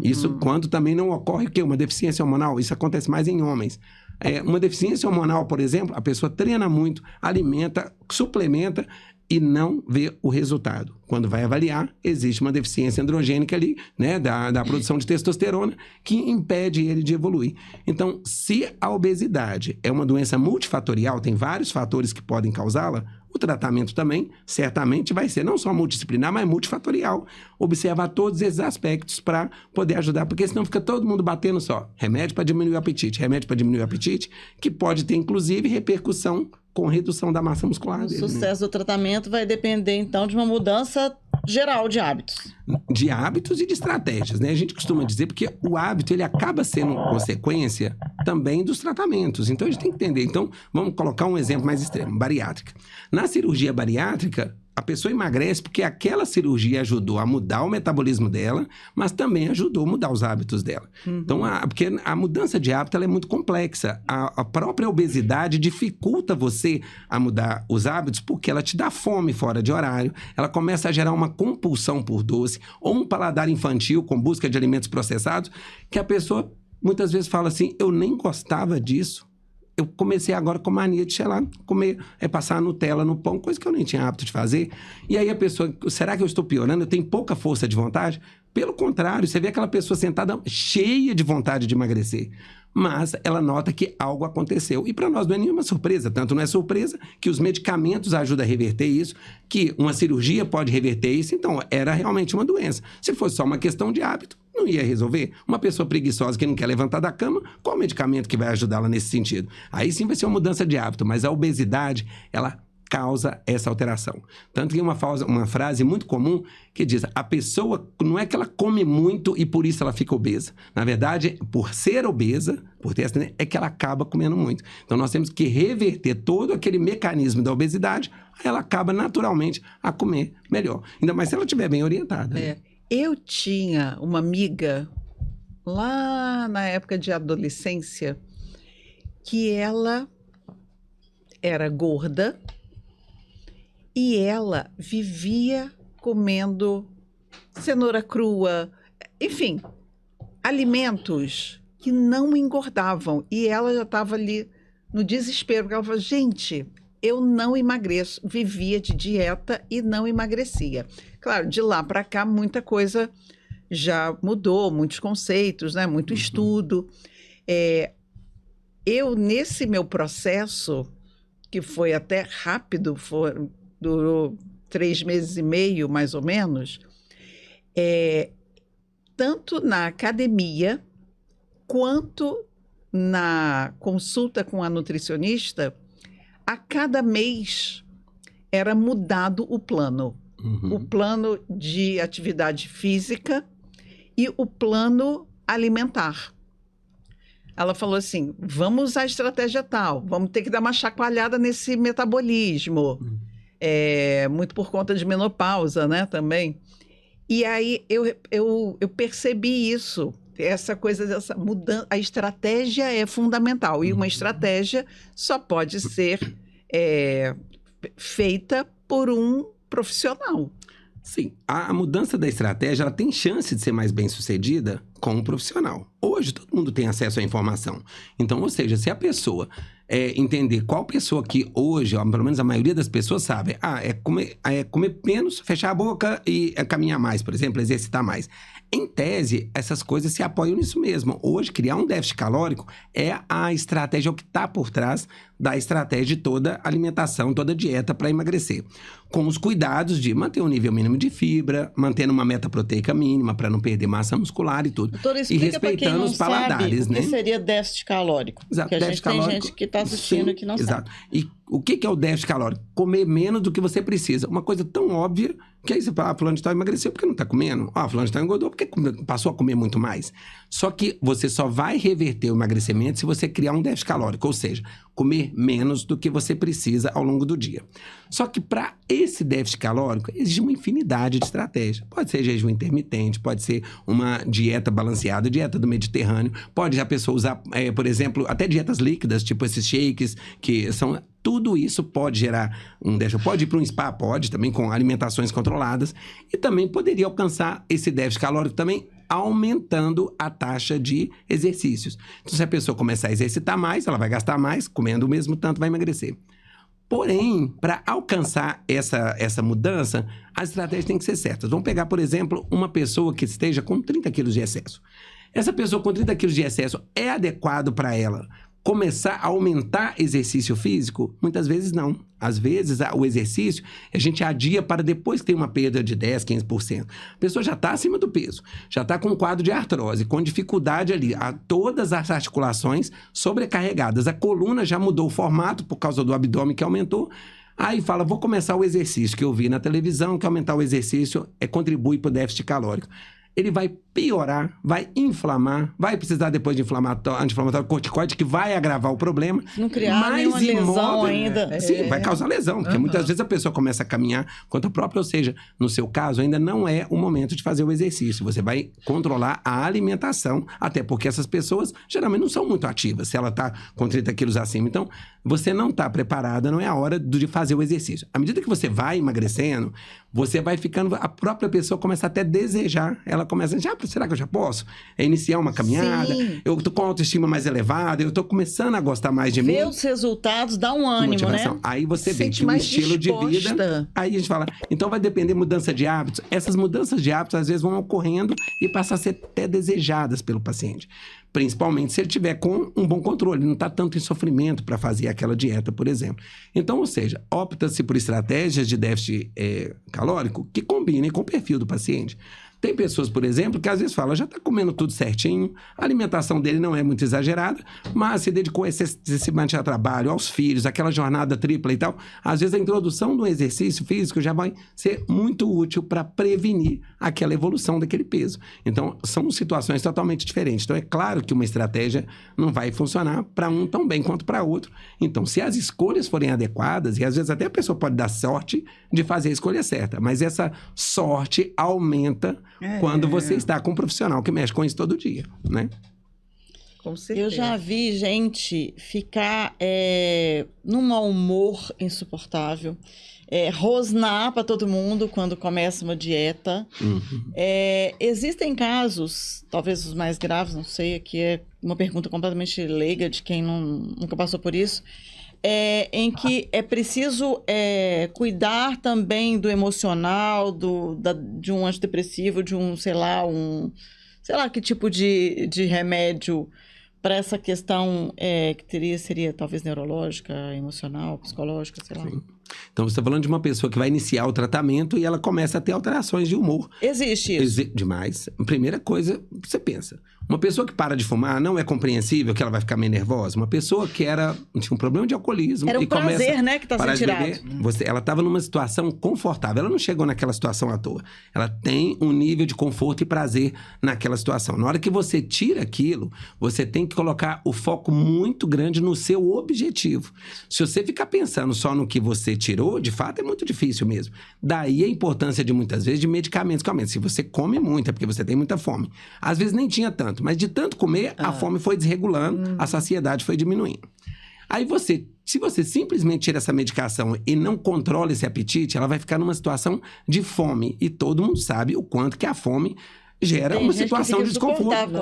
Isso quando também não ocorre o quê? Uma deficiência hormonal, isso acontece mais em homens. Uma deficiência hormonal, por exemplo, a pessoa treina muito, alimenta, suplementa e não vê o resultado. Quando vai avaliar, existe uma deficiência androgênica ali, né, da produção de testosterona, que impede ele de evoluir. Então, se a obesidade é uma doença multifatorial, tem vários fatores que podem causá-la, o tratamento também, certamente, vai ser não só multidisciplinar, mas multifatorial. Observar todos esses aspectos para poder ajudar, porque senão fica todo mundo batendo só. Remédio para diminuir o apetite, que pode ter, inclusive, repercussão com redução da massa muscular O dele, sucesso do tratamento vai depender, então, de uma mudança geral de hábitos. De hábitos e de estratégias, né? A gente costuma dizer porque o hábito, ele acaba sendo consequência também dos tratamentos. Então, a gente tem que entender. Então, vamos colocar um exemplo mais extremo, bariátrica. Na cirurgia bariátrica, a pessoa emagrece porque aquela cirurgia ajudou a mudar o metabolismo dela, mas também ajudou a mudar os hábitos dela. Então, porque a mudança de hábito ela é muito complexa. A própria obesidade dificulta você a mudar os hábitos porque ela te dá fome fora de horário, ela começa a gerar uma compulsão por doce ou um paladar infantil com busca de alimentos processados, que a pessoa muitas vezes fala assim, eu nem gostava disso. Eu comecei agora com mania de, sei lá, comer, passar Nutella no pão, coisa que eu nem tinha hábito de fazer. E aí a pessoa, será que eu estou piorando? Eu tenho pouca força de vontade? Pelo contrário, você vê aquela pessoa sentada cheia de vontade de emagrecer. Mas ela nota que algo aconteceu. E para nós não é nenhuma surpresa. Tanto não é surpresa que os medicamentos ajudam a reverter isso, que uma cirurgia pode reverter isso. Então, era realmente uma doença. Se fosse só uma questão de hábito, não ia resolver. Uma pessoa preguiçosa que não quer levantar da cama, qual medicamento que vai ajudá-la nesse sentido? Aí sim vai ser uma mudança de hábito. Mas a obesidade, ela causa essa alteração. Tanto que uma frase muito comum que diz, a pessoa não é que ela come muito e por isso ela fica obesa. Na verdade, por ser obesa, por ter essa, é que ela acaba comendo muito. Então nós temos que reverter todo aquele mecanismo da obesidade, aí ela acaba naturalmente a comer melhor. Ainda mais se ela estiver bem orientada. Né? Eu tinha uma amiga lá na época de adolescência que ela era gorda e ela vivia comendo cenoura crua, enfim, alimentos que não engordavam. E ela já estava ali no desespero, porque ela falou, gente, eu não emagreço. Vivia de dieta e não emagrecia. Claro, de lá para cá, muita coisa já mudou, muitos conceitos, né? Muito estudo. Eu, nesse meu processo, que foi até rápido, durou 3 meses e meio, mais ou menos, tanto na academia quanto na consulta com a nutricionista, a cada mês era mudado o plano. O plano de atividade física e o plano alimentar. Ela falou assim, vamos usar a estratégia tal, vamos ter que dar uma chacoalhada nesse metabolismo. Muito por conta de menopausa, né, também. E aí eu percebi isso, essa coisa dessa mudança. A estratégia é fundamental e uma estratégia só pode ser feita por um profissional. Sim, a mudança da estratégia ela tem chance de ser mais bem sucedida com um profissional. Hoje todo mundo tem acesso à informação. Então, ou seja, se a pessoa entender qual pessoa que hoje, ó, pelo menos a maioria das pessoas sabe, comer menos, fechar a boca e caminhar mais, por exemplo, exercitar mais. Em tese, essas coisas se apoiam nisso mesmo. Hoje, criar um déficit calórico é a estratégia, o que está por trás da estratégia de toda alimentação, toda dieta para emagrecer. Com os cuidados de manter um nível mínimo de fibra, mantendo uma meta proteica mínima para não perder massa muscular e tudo. Doutora, e respeitando os paladares, sabe, né? O que seria déficit calórico? Exato, porque déficit calórico, tem gente que está assistindo e que não exato. sabe. E o que é o déficit calórico? Comer menos do que você precisa. Uma coisa tão óbvia que aí você fala, fulano de tal emagreceu porque não está comendo. Fulano de tal engordou porque passou a comer muito mais. Só que você só vai reverter o emagrecimento se você criar um déficit calórico, ou seja, comer menos do que você precisa ao longo do dia. Só que para esse déficit calórico, existe uma infinidade de estratégias. Pode ser jejum intermitente, pode ser uma dieta balanceada, dieta do Mediterrâneo, pode a pessoa usar, por exemplo, até dietas líquidas, tipo esses shakes, que são... Tudo isso pode gerar um déficit. Pode ir para um spa, pode, também com alimentações controladas. E também poderia alcançar esse déficit calórico também aumentando a taxa de exercícios. Então, se a pessoa começar a exercitar mais, ela vai gastar mais, comendo o mesmo tanto, vai emagrecer. Porém, para alcançar essa mudança, as estratégias têm que ser certas. Vamos pegar, por exemplo, uma pessoa que esteja com 30 quilos de excesso. Essa pessoa com 30 quilos de excesso é adequado para ela começar a aumentar exercício físico? Muitas vezes não. Às vezes, o exercício, a gente adia para depois que tem uma perda de 10%, 15%. A pessoa já está acima do peso, já está com um quadro de artrose, com dificuldade ali, todas as articulações sobrecarregadas. A coluna já mudou o formato por causa do abdômen que aumentou. Aí fala, vou começar o exercício que eu vi na televisão, que aumentar o exercício contribui para o déficit calórico. Ele vai piorar, vai inflamar, vai precisar depois de anti-inflamatório corticoide, que vai agravar o problema. Não criar nenhuma lesão ainda. Sim, vai causar lesão, porque muitas vezes a pessoa começa a caminhar contra a própria, ou seja, no seu caso, ainda não é o momento de fazer o exercício. Você vai controlar a alimentação, até porque essas pessoas geralmente não são muito ativas, se ela está com 30 quilos acima. Então, você não está preparada, não é a hora de fazer o exercício. À medida que você vai emagrecendo, você vai ficando, a própria pessoa começa até a desejar, ela começa a dizer, será que eu já posso? Iniciar uma caminhada, eu tô com a autoestima mais elevada, eu tô começando a gostar mais de mim. Ver os resultados dá um ânimo, motivação. Né? Aí você vê que o estilo disposta. De vida, aí a gente fala, então vai depender mudança de hábitos. Essas mudanças de hábitos às vezes vão ocorrendo e passam a ser até desejadas pelo paciente. Principalmente se ele tiver com um bom controle, não está tanto em sofrimento para fazer aquela dieta, por exemplo. Então, ou seja, opta-se por estratégias de déficit calórico que combinem com o perfil do paciente. Tem pessoas, por exemplo, que às vezes falam, já está comendo tudo certinho, a alimentação dele não é muito exagerada, mas se dedicou excessivamente ao trabalho, aos filhos, aquela jornada tripla e tal. Às vezes a introdução do exercício físico já vai ser muito útil para prevenir aquela evolução daquele peso. Então, são situações totalmente diferentes. Então, é claro que uma estratégia não vai funcionar para um tão bem quanto para outro. Então, se as escolhas forem adequadas, e às vezes até a pessoa pode dar sorte de fazer a escolha certa, mas essa sorte aumenta quando você está com um profissional que mexe com isso todo dia, né? Com certeza. Eu já vi gente ficar num mau humor insuportável, rosnar para todo mundo quando começa uma dieta. Existem casos, talvez os mais graves, não sei, aqui é uma pergunta completamente leiga de quem nunca passou por isso, em que é preciso cuidar também do emocional, de um antidepressivo, de sei lá que tipo de remédio para essa questão que seria talvez neurológica, emocional, psicológica, sei lá. Sim. Então, você está falando de uma pessoa que vai iniciar o tratamento e ela começa a ter alterações de humor. Existe isso? Demais. Primeira coisa, você pensa. Uma pessoa que para de fumar, não é compreensível que ela vai ficar meio nervosa? Uma pessoa que tinha um problema de alcoolismo... Era um prazer, né, que está sendo tirado. Ela estava numa situação confortável. Ela não chegou naquela situação à toa. Ela tem um nível de conforto e prazer naquela situação. Na hora que você tira aquilo, você tem que colocar o foco muito grande no seu objetivo. Se você ficar pensando só no que você tirou, de fato, é muito difícil mesmo. Daí a importância de, muitas vezes, de medicamentos que aumentam. Se você come muito, é porque você tem muita fome. Às vezes nem tinha tanto, mas de tanto comer, a fome foi desregulando, a saciedade foi diminuindo. Aí se você simplesmente tira essa medicação e não controla esse apetite, ela vai ficar numa situação de fome. E todo mundo sabe o quanto que a fome gera uma situação de desconforto.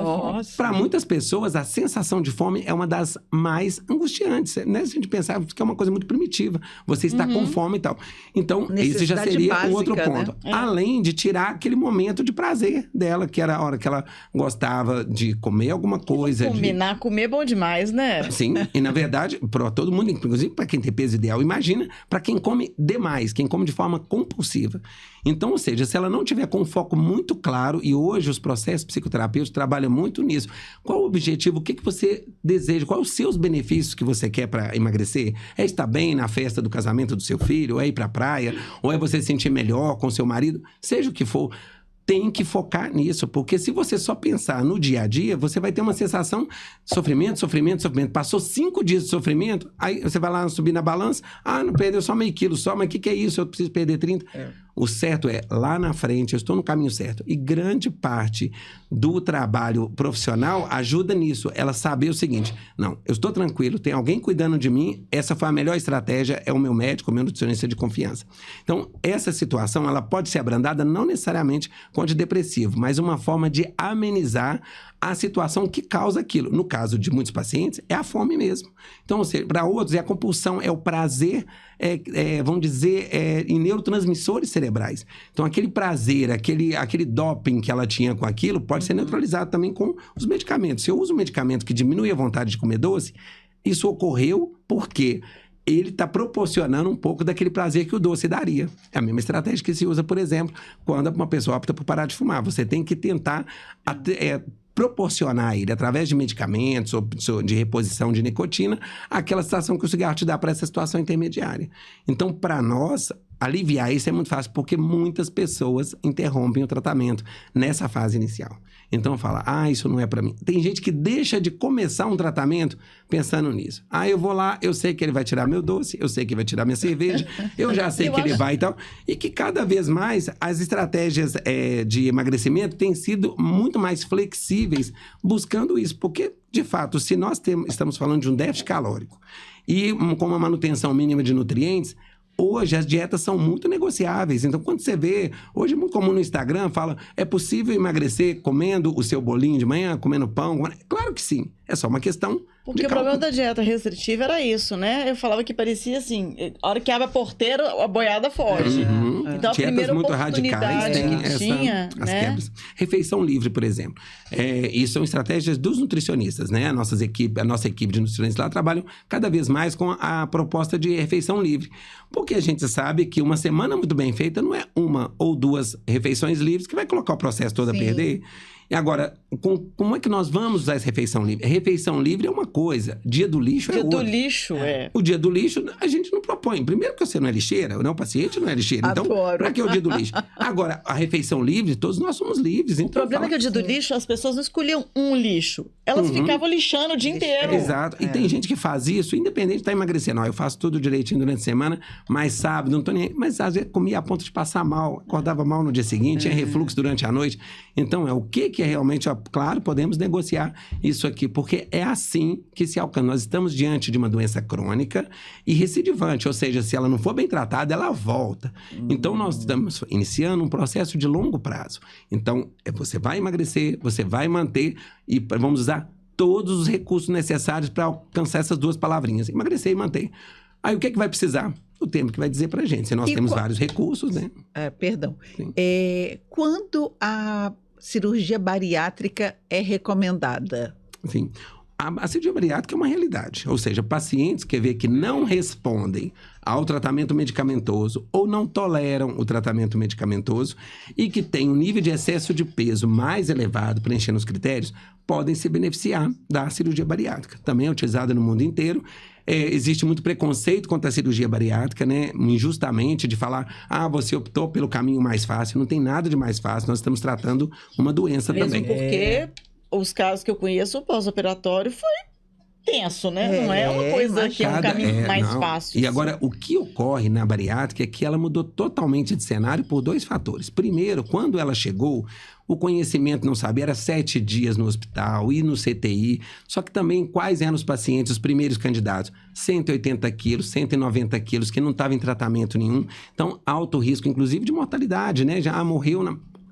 Para muitas pessoas, a sensação de fome é uma das mais angustiantes, né? Se a gente pensar que é uma coisa muito primitiva, você está com fome e tal. Então, esse já seria básica, um outro ponto. Né? Além de tirar aquele momento de prazer dela, que era a hora que ela gostava de comer alguma coisa. Combinar, comer é bom demais, né? Sim, e na verdade, para todo mundo, inclusive para quem tem peso ideal, imagina para quem come demais, quem come de forma compulsiva. Então, ou seja, se ela não tiver com um foco muito claro, e hoje os processos psicoterapêuticos trabalham muito nisso, qual o objetivo, o que você deseja, quais os seus benefícios que você quer para emagrecer? É estar bem na festa do casamento do seu filho, ou é ir para a praia, ou é você se sentir melhor com seu marido, seja o que for. Tem que focar nisso, porque se você só pensar no dia a dia, você vai ter uma sensação de sofrimento, sofrimento, sofrimento. Passou 5 dias de sofrimento, aí você vai lá subir na balança, não perdeu só meio quilo só, mas o que é isso? Eu preciso perder 30. O certo é lá na frente, eu estou no caminho certo. E grande parte do trabalho profissional ajuda nisso. Ela saber o seguinte, não, eu estou tranquilo, tem alguém cuidando de mim, essa foi a melhor estratégia, é o meu médico, o meu nutricionista de confiança. Então, essa situação, ela pode ser abrandada não necessariamente com antidepressivo, mas uma forma de amenizar a situação que causa aquilo. No caso de muitos pacientes, é a fome mesmo. Então, ou seja, para outros, é a compulsão, é o prazer, vamos dizer, em neurotransmissores cerebrais. Então, aquele prazer, aquele doping que ela tinha com aquilo, pode ser neutralizado também com os medicamentos. Se eu uso um medicamento que diminui a vontade de comer doce, isso ocorreu porque ele está proporcionando um pouco daquele prazer que o doce daria. É a mesma estratégia que se usa, por exemplo, quando uma pessoa opta por parar de fumar. Você tem que tentar proporcionar a ele, através de medicamentos ou de reposição de nicotina, aquela situação que o cigarro te dá para essa situação intermediária. Então, para nós, aliviar isso é muito fácil, porque muitas pessoas interrompem o tratamento nessa fase inicial. Então, fala, isso não é para mim. Tem gente que deixa de começar um tratamento pensando nisso. Eu vou lá, eu sei que ele vai tirar meu doce, eu sei que ele vai tirar minha cerveja, eu já sei que ele vai e tal. E que cada vez mais as estratégias de emagrecimento têm sido muito mais flexíveis buscando isso. Porque, de fato, se nós estamos falando de um déficit calórico e com uma manutenção mínima de nutrientes, hoje as dietas são muito negociáveis. Então, quando você vê, hoje é muito comum no Instagram, fala, é possível emagrecer comendo o seu bolinho de manhã, comendo pão? Claro que sim. É só uma questão porque o problema da dieta restritiva era isso, né? Eu falava que parecia assim, a hora que abre a porteira, a boiada foge. Então, a primeira muito oportunidade radicais que tinha, as né? quebras. Refeição livre, por exemplo. Isso são estratégias dos nutricionistas, né? A nossa equipe de nutricionistas lá trabalham cada vez mais com a proposta de refeição livre. Porque a gente sabe que uma semana muito bem feita não é uma ou duas refeições livres que vai colocar o processo todo a perder. E agora, como é que nós vamos usar essa refeição livre? Refeição livre é uma coisa, dia do lixo é outra. Dia do lixo, O dia do lixo, a gente não propõe. Primeiro que você não é lixeira, o paciente não é lixeira. Então, para que é o dia do lixo? Agora, a refeição livre, todos nós somos livres. O problema é que o dia do lixo, as pessoas não escolhiam um lixo. Elas ficavam lixando o dia inteiro. Exato. E tem gente que faz isso, independente de estar emagrecendo. Eu faço tudo direitinho durante a semana, mas sábado não tô nem... Mas às vezes comia a ponto de passar mal, acordava mal no dia seguinte, tinha refluxo durante a noite. Então, o que é realmente... Claro, podemos negociar isso aqui, porque é assim que se alcança. Nós estamos diante de uma doença crônica e recidivante, ou seja, se ela não for bem tratada, ela volta. Então, nós estamos iniciando um processo de longo prazo. Então, você vai emagrecer, você vai manter e vamos usar todos os recursos necessários para alcançar essas duas palavrinhas, emagrecer e manter. Aí, o que é que vai precisar? O tempo que vai dizer pra gente. Se nós temos vários recursos, né? Perdão. Quando a cirurgia bariátrica é recomendada? Sim. A cirurgia bariátrica é uma realidade. Ou seja, pacientes que não respondem ao tratamento medicamentoso ou não toleram o tratamento medicamentoso e que têm um nível de excesso de peso mais elevado, preenchendo os critérios, podem se beneficiar da cirurgia bariátrica. Também é utilizada no mundo inteiro. Existe muito preconceito contra a cirurgia bariátrica, né? Injustamente, de falar, você optou pelo caminho mais fácil. Não tem nada de mais fácil, nós estamos tratando uma doença também. Mesmo porque os casos que eu conheço, o pós-operatório foi tenso, né? Não é uma coisa que é um caminho mais fácil. E agora, o que ocorre na bariátrica é que ela mudou totalmente de cenário por dois fatores. Primeiro, quando ela chegou, o conhecimento não sabia, era 7 dias no hospital e no CTI. Só que também, quais eram os pacientes, os primeiros candidatos? 180 quilos, 190 quilos, que não estavam em tratamento nenhum. Então, alto risco, inclusive, de mortalidade, né? Já morreu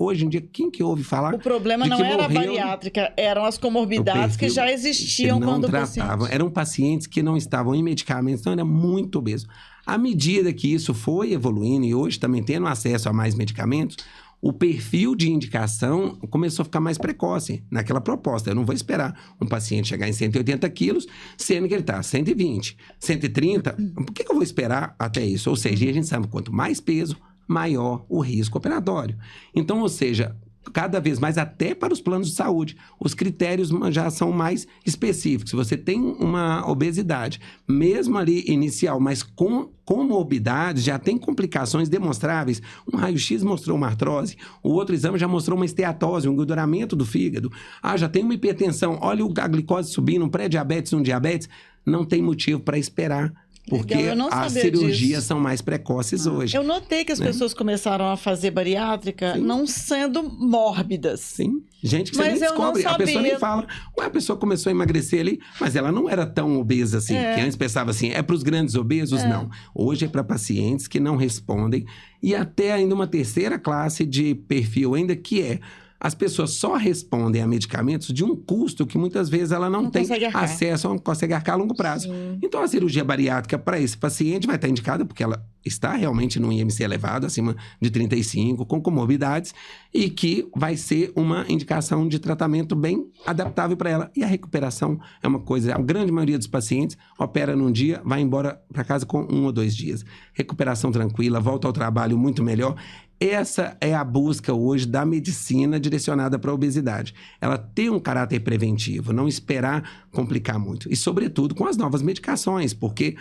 Hoje em dia, quem que ouve falar? O problema não era a bariátrica, eram as comorbidades que já existiam quando o paciente... Eram pacientes que não estavam em medicamentos, então era muito obeso. À medida que isso foi evoluindo e hoje também tendo acesso a mais medicamentos, o perfil de indicação começou a ficar mais precoce naquela proposta. Eu não vou esperar um paciente chegar em 180 quilos, sendo que ele está 120, 130. Por que eu vou esperar até isso? Ou seja, a gente sabe quanto mais peso, maior o risco operatório. Então, ou seja, cada vez mais, até para os planos de saúde, os critérios já são mais específicos. Se você tem uma obesidade, mesmo ali inicial, mas com comorbidades, já tem complicações demonstráveis. Um raio-x mostrou uma artrose, o outro exame já mostrou uma esteatose, um engorduramento do fígado. Já tem uma hipertensão, olha a glicose subindo, um pré-diabetes, um diabetes. Não tem motivo para esperar porque Legal, eu não as sabia cirurgias disso. são mais precoces hoje. Eu notei que as né? pessoas começaram a fazer bariátrica Sim. não sendo mórbidas. Sim, gente que você Mas nem eu não descobre, a pessoa nem sabia. fala. Ué, a pessoa começou a emagrecer ali, mas ela não era tão obesa assim, que antes pensava assim, é para os grandes obesos? Não. Hoje é para pacientes que não respondem e até ainda uma terceira classe de perfil ainda que é as pessoas só respondem a medicamentos de um custo que muitas vezes ela não tem consegue arcar. acesso, não consegue arcar a longo prazo. Então a cirurgia bariátrica para esse paciente vai estar indicada porque ela está realmente num IMC elevado, acima de 35, com comorbidades, e que vai ser uma indicação de tratamento bem adaptável para ela. E a recuperação é uma coisa, a grande maioria dos pacientes opera num dia, vai embora para casa com 1 ou 2 dias. Recuperação tranquila, volta ao trabalho muito melhor. Essa é a busca hoje da medicina direcionada para a obesidade. Ela tem um caráter preventivo, não esperar complicar muito. E, sobretudo, com as novas medicações, porque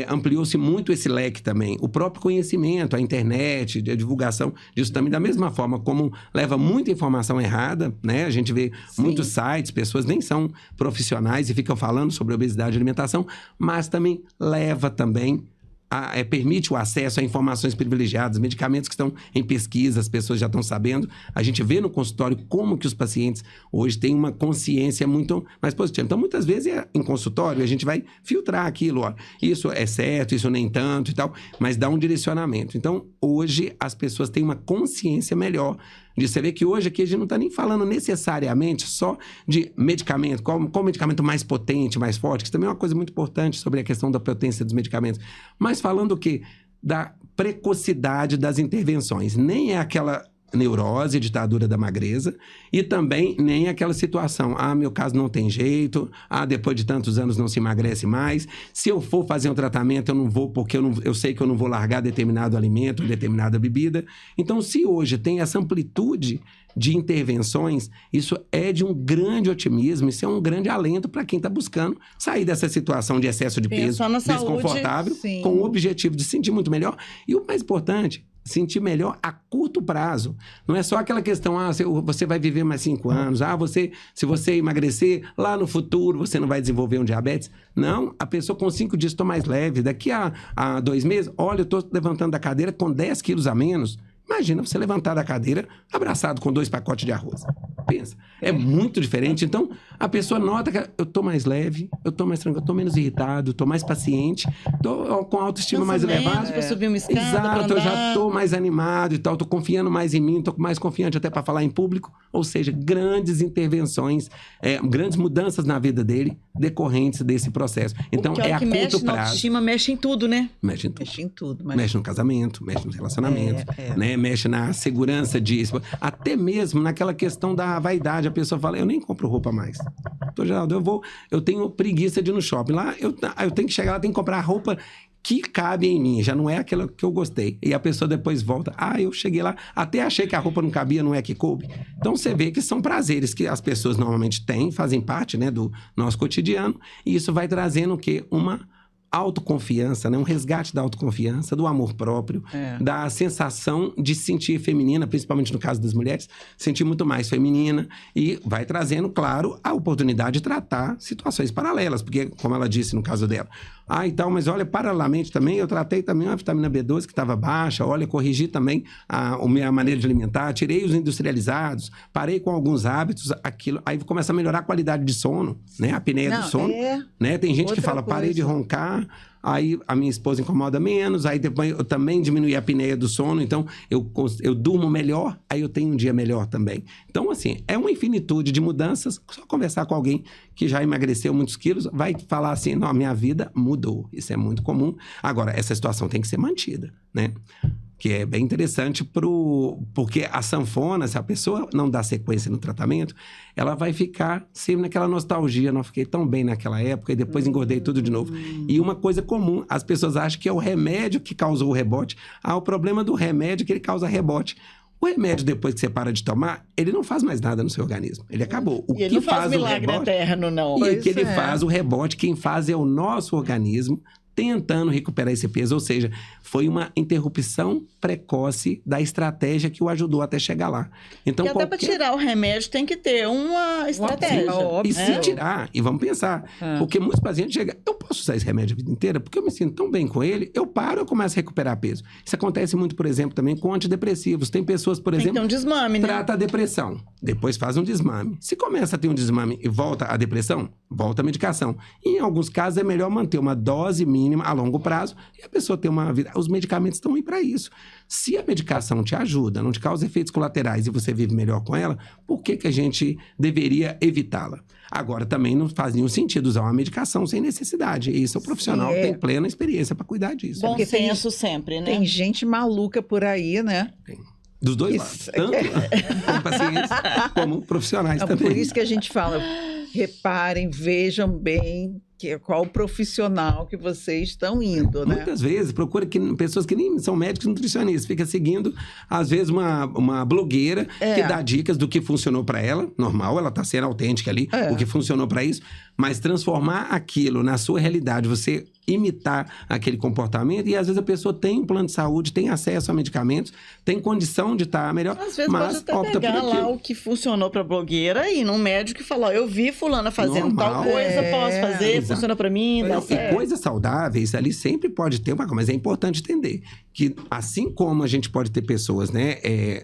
ampliou-se muito esse leque também. O próprio conhecimento, a internet, a divulgação disso também, da mesma forma como leva muita informação errada, né? A gente vê muitos sites, pessoas nem são profissionais e ficam falando sobre obesidade e alimentação, mas também leva também permite o acesso a informações privilegiadas, medicamentos que estão em pesquisa, as pessoas já estão sabendo. A gente vê no consultório como que os pacientes hoje têm uma consciência muito mais positiva. Então, muitas vezes, em consultório, a gente vai filtrar aquilo, ó, isso é certo, isso nem tanto e tal, mas dá um direcionamento. Então, hoje, as pessoas têm uma consciência melhor de você ver que hoje aqui a gente não está nem falando necessariamente só de medicamento, qual medicamento mais potente, mais forte, que também é uma coisa muito importante sobre a questão da potência dos medicamentos, mas falando o quê? Da precocidade das intervenções. Nem é aquela neurose, ditadura da magreza, e também nem aquela situação, meu caso não tem jeito, depois de tantos anos não se emagrece mais, se eu for fazer um tratamento eu não vou porque eu sei que eu não vou largar determinado alimento, determinada bebida. Então, se hoje tem essa amplitude de intervenções, isso é de um grande otimismo, isso é um grande alento para quem está buscando sair dessa situação de excesso de peso desconfortável, com o objetivo de se sentir muito melhor. E o mais importante, sentir melhor a curto prazo. Não é só aquela questão, você vai viver mais 5 anos, se você emagrecer, lá no futuro você não vai desenvolver um diabetes. Não, a pessoa com 5 dias estou mais leve, daqui a 2 meses, olha, eu estou levantando da cadeira com 10 quilos a menos. Imagina você levantar da cadeira abraçado com 2 pacotes de arroz. Pensa, é muito diferente. Então, a pessoa nota que eu estou mais leve, eu estou mais tranquilo, eu estou menos irritado, estou mais paciente, estou com a autoestima mais elevada. Para subir uma escada, exato, eu já estou mais animado e tal, estou confiando mais em mim, estou mais confiante até para falar em público. Ou seja, grandes intervenções, grandes mudanças na vida dele decorrentes desse processo. Então, é a curto mexe prazo. Na autoestima, mexe em tudo, né? Mexe em tudo. Mexe em tudo. Mas... Mexe no casamento, mexe no relacionamento, né? Mexe na segurança disso. Até mesmo naquela questão da vaidade. A pessoa fala, eu nem compro roupa mais. Geraldo, eu tenho preguiça de ir no shopping. Lá, eu tenho que chegar lá, tenho que comprar a roupa que cabe em mim, já não é aquela que eu gostei. E a pessoa depois volta, eu cheguei lá, até achei que a roupa não cabia, não é que coube. Então você vê que são prazeres que as pessoas normalmente têm, fazem parte, né, do nosso cotidiano, e isso vai trazendo o quê? Uma autoconfiança, né? Um resgate da autoconfiança, do amor próprio, da sensação de se sentir feminina, principalmente no caso das mulheres, sentir muito mais feminina, e vai trazendo, claro, a oportunidade de tratar situações paralelas, porque, como ela disse no caso dela, mas olha, paralelamente também, eu tratei também uma vitamina B12 que estava baixa, olha, corrigi também a minha maneira de alimentar, tirei os industrializados, parei com alguns hábitos, aí começa a melhorar a qualidade de sono, né? A apneia do sono, né? Tem gente que fala, parei de roncar, aí a minha esposa incomoda menos, aí depois eu também diminuí a apneia do sono, então eu durmo melhor, aí eu tenho um dia melhor também. Então, assim, é uma infinitude de mudanças, só conversar com alguém que já emagreceu muitos quilos, vai falar assim, não, a minha vida mudou, isso é muito comum. Agora, essa situação tem que ser mantida, né? Que é bem interessante porque a sanfona, se a pessoa não dá sequência no tratamento, ela vai ficar sempre naquela nostalgia, não fiquei tão bem naquela época e depois engordei tudo de novo. E uma coisa comum, as pessoas acham que é o remédio que causou o rebote. O problema do remédio é que ele causa rebote. O remédio, depois que você para de tomar, ele não faz mais nada no seu organismo. Ele acabou. O e ele que não faz milagre o rebote, eterno, não. E o que ele faz o rebote, quem faz é o nosso organismo tentando recuperar esse peso, ou seja, foi uma interrupção precoce da estratégia que o ajudou até chegar lá. Então, Porque até para tirar o remédio tem que ter uma estratégia. E se tirar, e vamos pensar, porque muitos pacientes chegam, eu posso usar esse remédio a vida inteira, porque eu me sinto tão bem com ele, eu paro, eu começo a recuperar peso. Isso acontece muito, por exemplo, também com antidepressivos. Tem pessoas, por exemplo, tem um desmame, né? trata a depressão, depois faz um desmame. Se começa a ter um desmame e volta a depressão, volta a medicação. E em alguns casos é melhor manter uma dose mínima a longo prazo e a pessoa ter uma vida. Os medicamentos estão aí para isso. Se a medicação te ajuda, não te causa efeitos colaterais e você vive melhor com ela, por que a gente deveria evitá-la? Agora, também não faz nenhum sentido usar uma medicação sem necessidade. E isso o profissional tem plena experiência para cuidar disso. Bom senso sempre, né? Tem gente maluca por aí, né? Tem. Dos dois lados. Tanto como pacientes como profissionais também. Por isso que a gente fala, reparem, vejam bem qual o profissional que vocês estão indo, né? Muitas vezes procura pessoas que nem são médicos nutricionistas, fica seguindo, às vezes, uma blogueira que dá dicas do que funcionou para ela, normal, ela está sendo autêntica ali, o que funcionou para isso, mas transformar aquilo na sua realidade, você imitar aquele comportamento, e às vezes a pessoa tem um plano de saúde, tem acesso a medicamentos, tem condição de estar melhor, às vezes mas pode até opta pegar por aquilo. lá o que funcionou para blogueira e ir num médico e falar, eu vi fulana fazendo tal coisa, posso fazer, funciona para mim, dá certo. E coisas saudáveis ali sempre pode ter uma coisa, mas é importante entender que assim como a gente pode ter pessoas, né,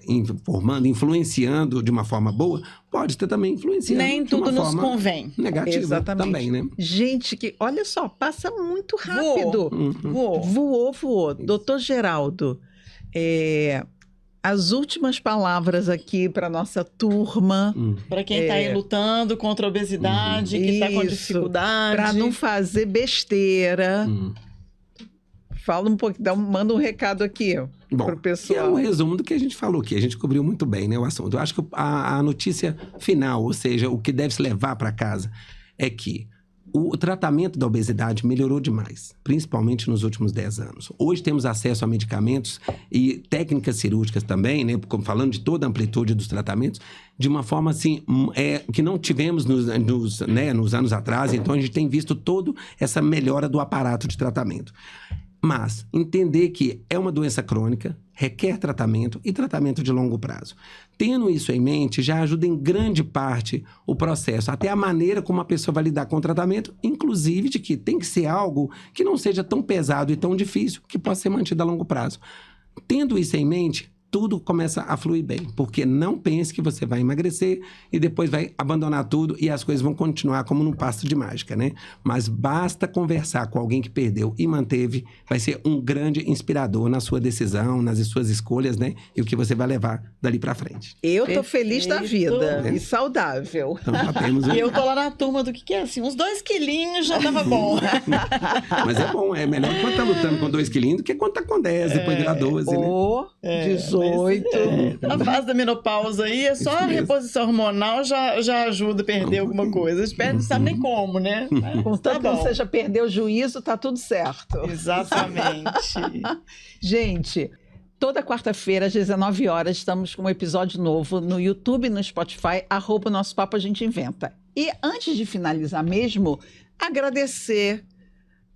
informando, influenciando de uma forma boa, pode ter também influenciando nem de uma tudo nos forma convém. negativa também, né? Gente, que olha só, passa muito rápido. Voou. Doutor Geraldo, as últimas palavras aqui para nossa turma. Para quem está aí lutando contra a obesidade, que está com dificuldade. Para não fazer besteira. Fala um pouco, manda um recado aqui para o pessoal. É um resumo do que a gente falou aqui. A gente cobriu muito bem, né, o assunto. Eu acho que a notícia final, ou seja, o que deve se levar para casa, é que o tratamento da obesidade melhorou demais, principalmente nos últimos 10 anos. Hoje temos acesso a medicamentos e técnicas cirúrgicas também, né, falando de toda a amplitude dos tratamentos, de uma forma assim, que não tivemos nos anos atrás. Então, a gente tem visto toda essa melhora do aparato de tratamento. Mas entender que é uma doença crônica, requer tratamento e tratamento de longo prazo. Tendo isso em mente, já ajuda em grande parte o processo, até a maneira como a pessoa vai lidar com o tratamento, inclusive de que tem que ser algo que não seja tão pesado e tão difícil, que possa ser mantido a longo prazo. Tendo isso em mente, tudo começa a fluir bem, porque não pense que você vai emagrecer e depois vai abandonar tudo e as coisas vão continuar como num passo de mágica, né? Mas basta conversar com alguém que perdeu e manteve, vai ser um grande inspirador na sua decisão, nas suas escolhas, né? E o que você vai levar dali pra frente. Eu tô feliz da vida e saudável. Então, já temos E eu tô lá na turma do que é assim, uns 2 quilinhos já tava bom. Mas é bom, é melhor quando tá lutando com 2 quilinhos do que quando tá com 10, depois virar 12, né? 18. A fase da menopausa aí é só a reposição hormonal já ajuda a perder alguma coisa. Eles perdem, não sabem nem como, né? Contanto que você já perdeu o juízo, tá tudo certo. Exatamente. Gente, toda quarta-feira, às 19 horas, estamos com um episódio novo no YouTube e no Spotify, @Nosso Papo a gente inventa. E antes de finalizar mesmo, agradecer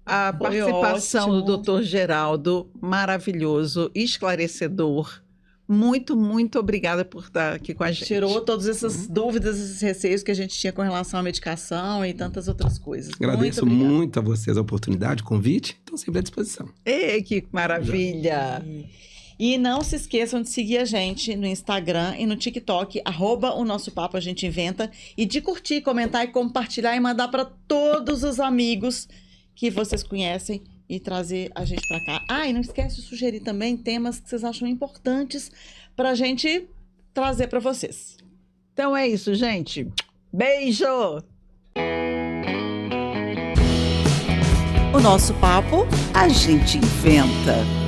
a participação do Dr. Geraldo, maravilhoso, esclarecedor. Muito, muito obrigada por estar aqui com a gente. Tirou todas essas dúvidas, esses receios que a gente tinha com relação à medicação e tantas outras coisas. Agradeço muito a vocês a oportunidade, o convite. Estou sempre à disposição. Ei, que maravilha! E não se esqueçam de seguir a gente no Instagram e no TikTok, @o Nosso Papo a gente inventa, e de curtir, comentar e compartilhar e mandar para todos os amigos que vocês conhecem e trazer a gente para cá. E não esquece de sugerir também temas que vocês acham importantes para a gente trazer para vocês. Então é isso, gente. Beijo! O Nosso Papo a gente inventa.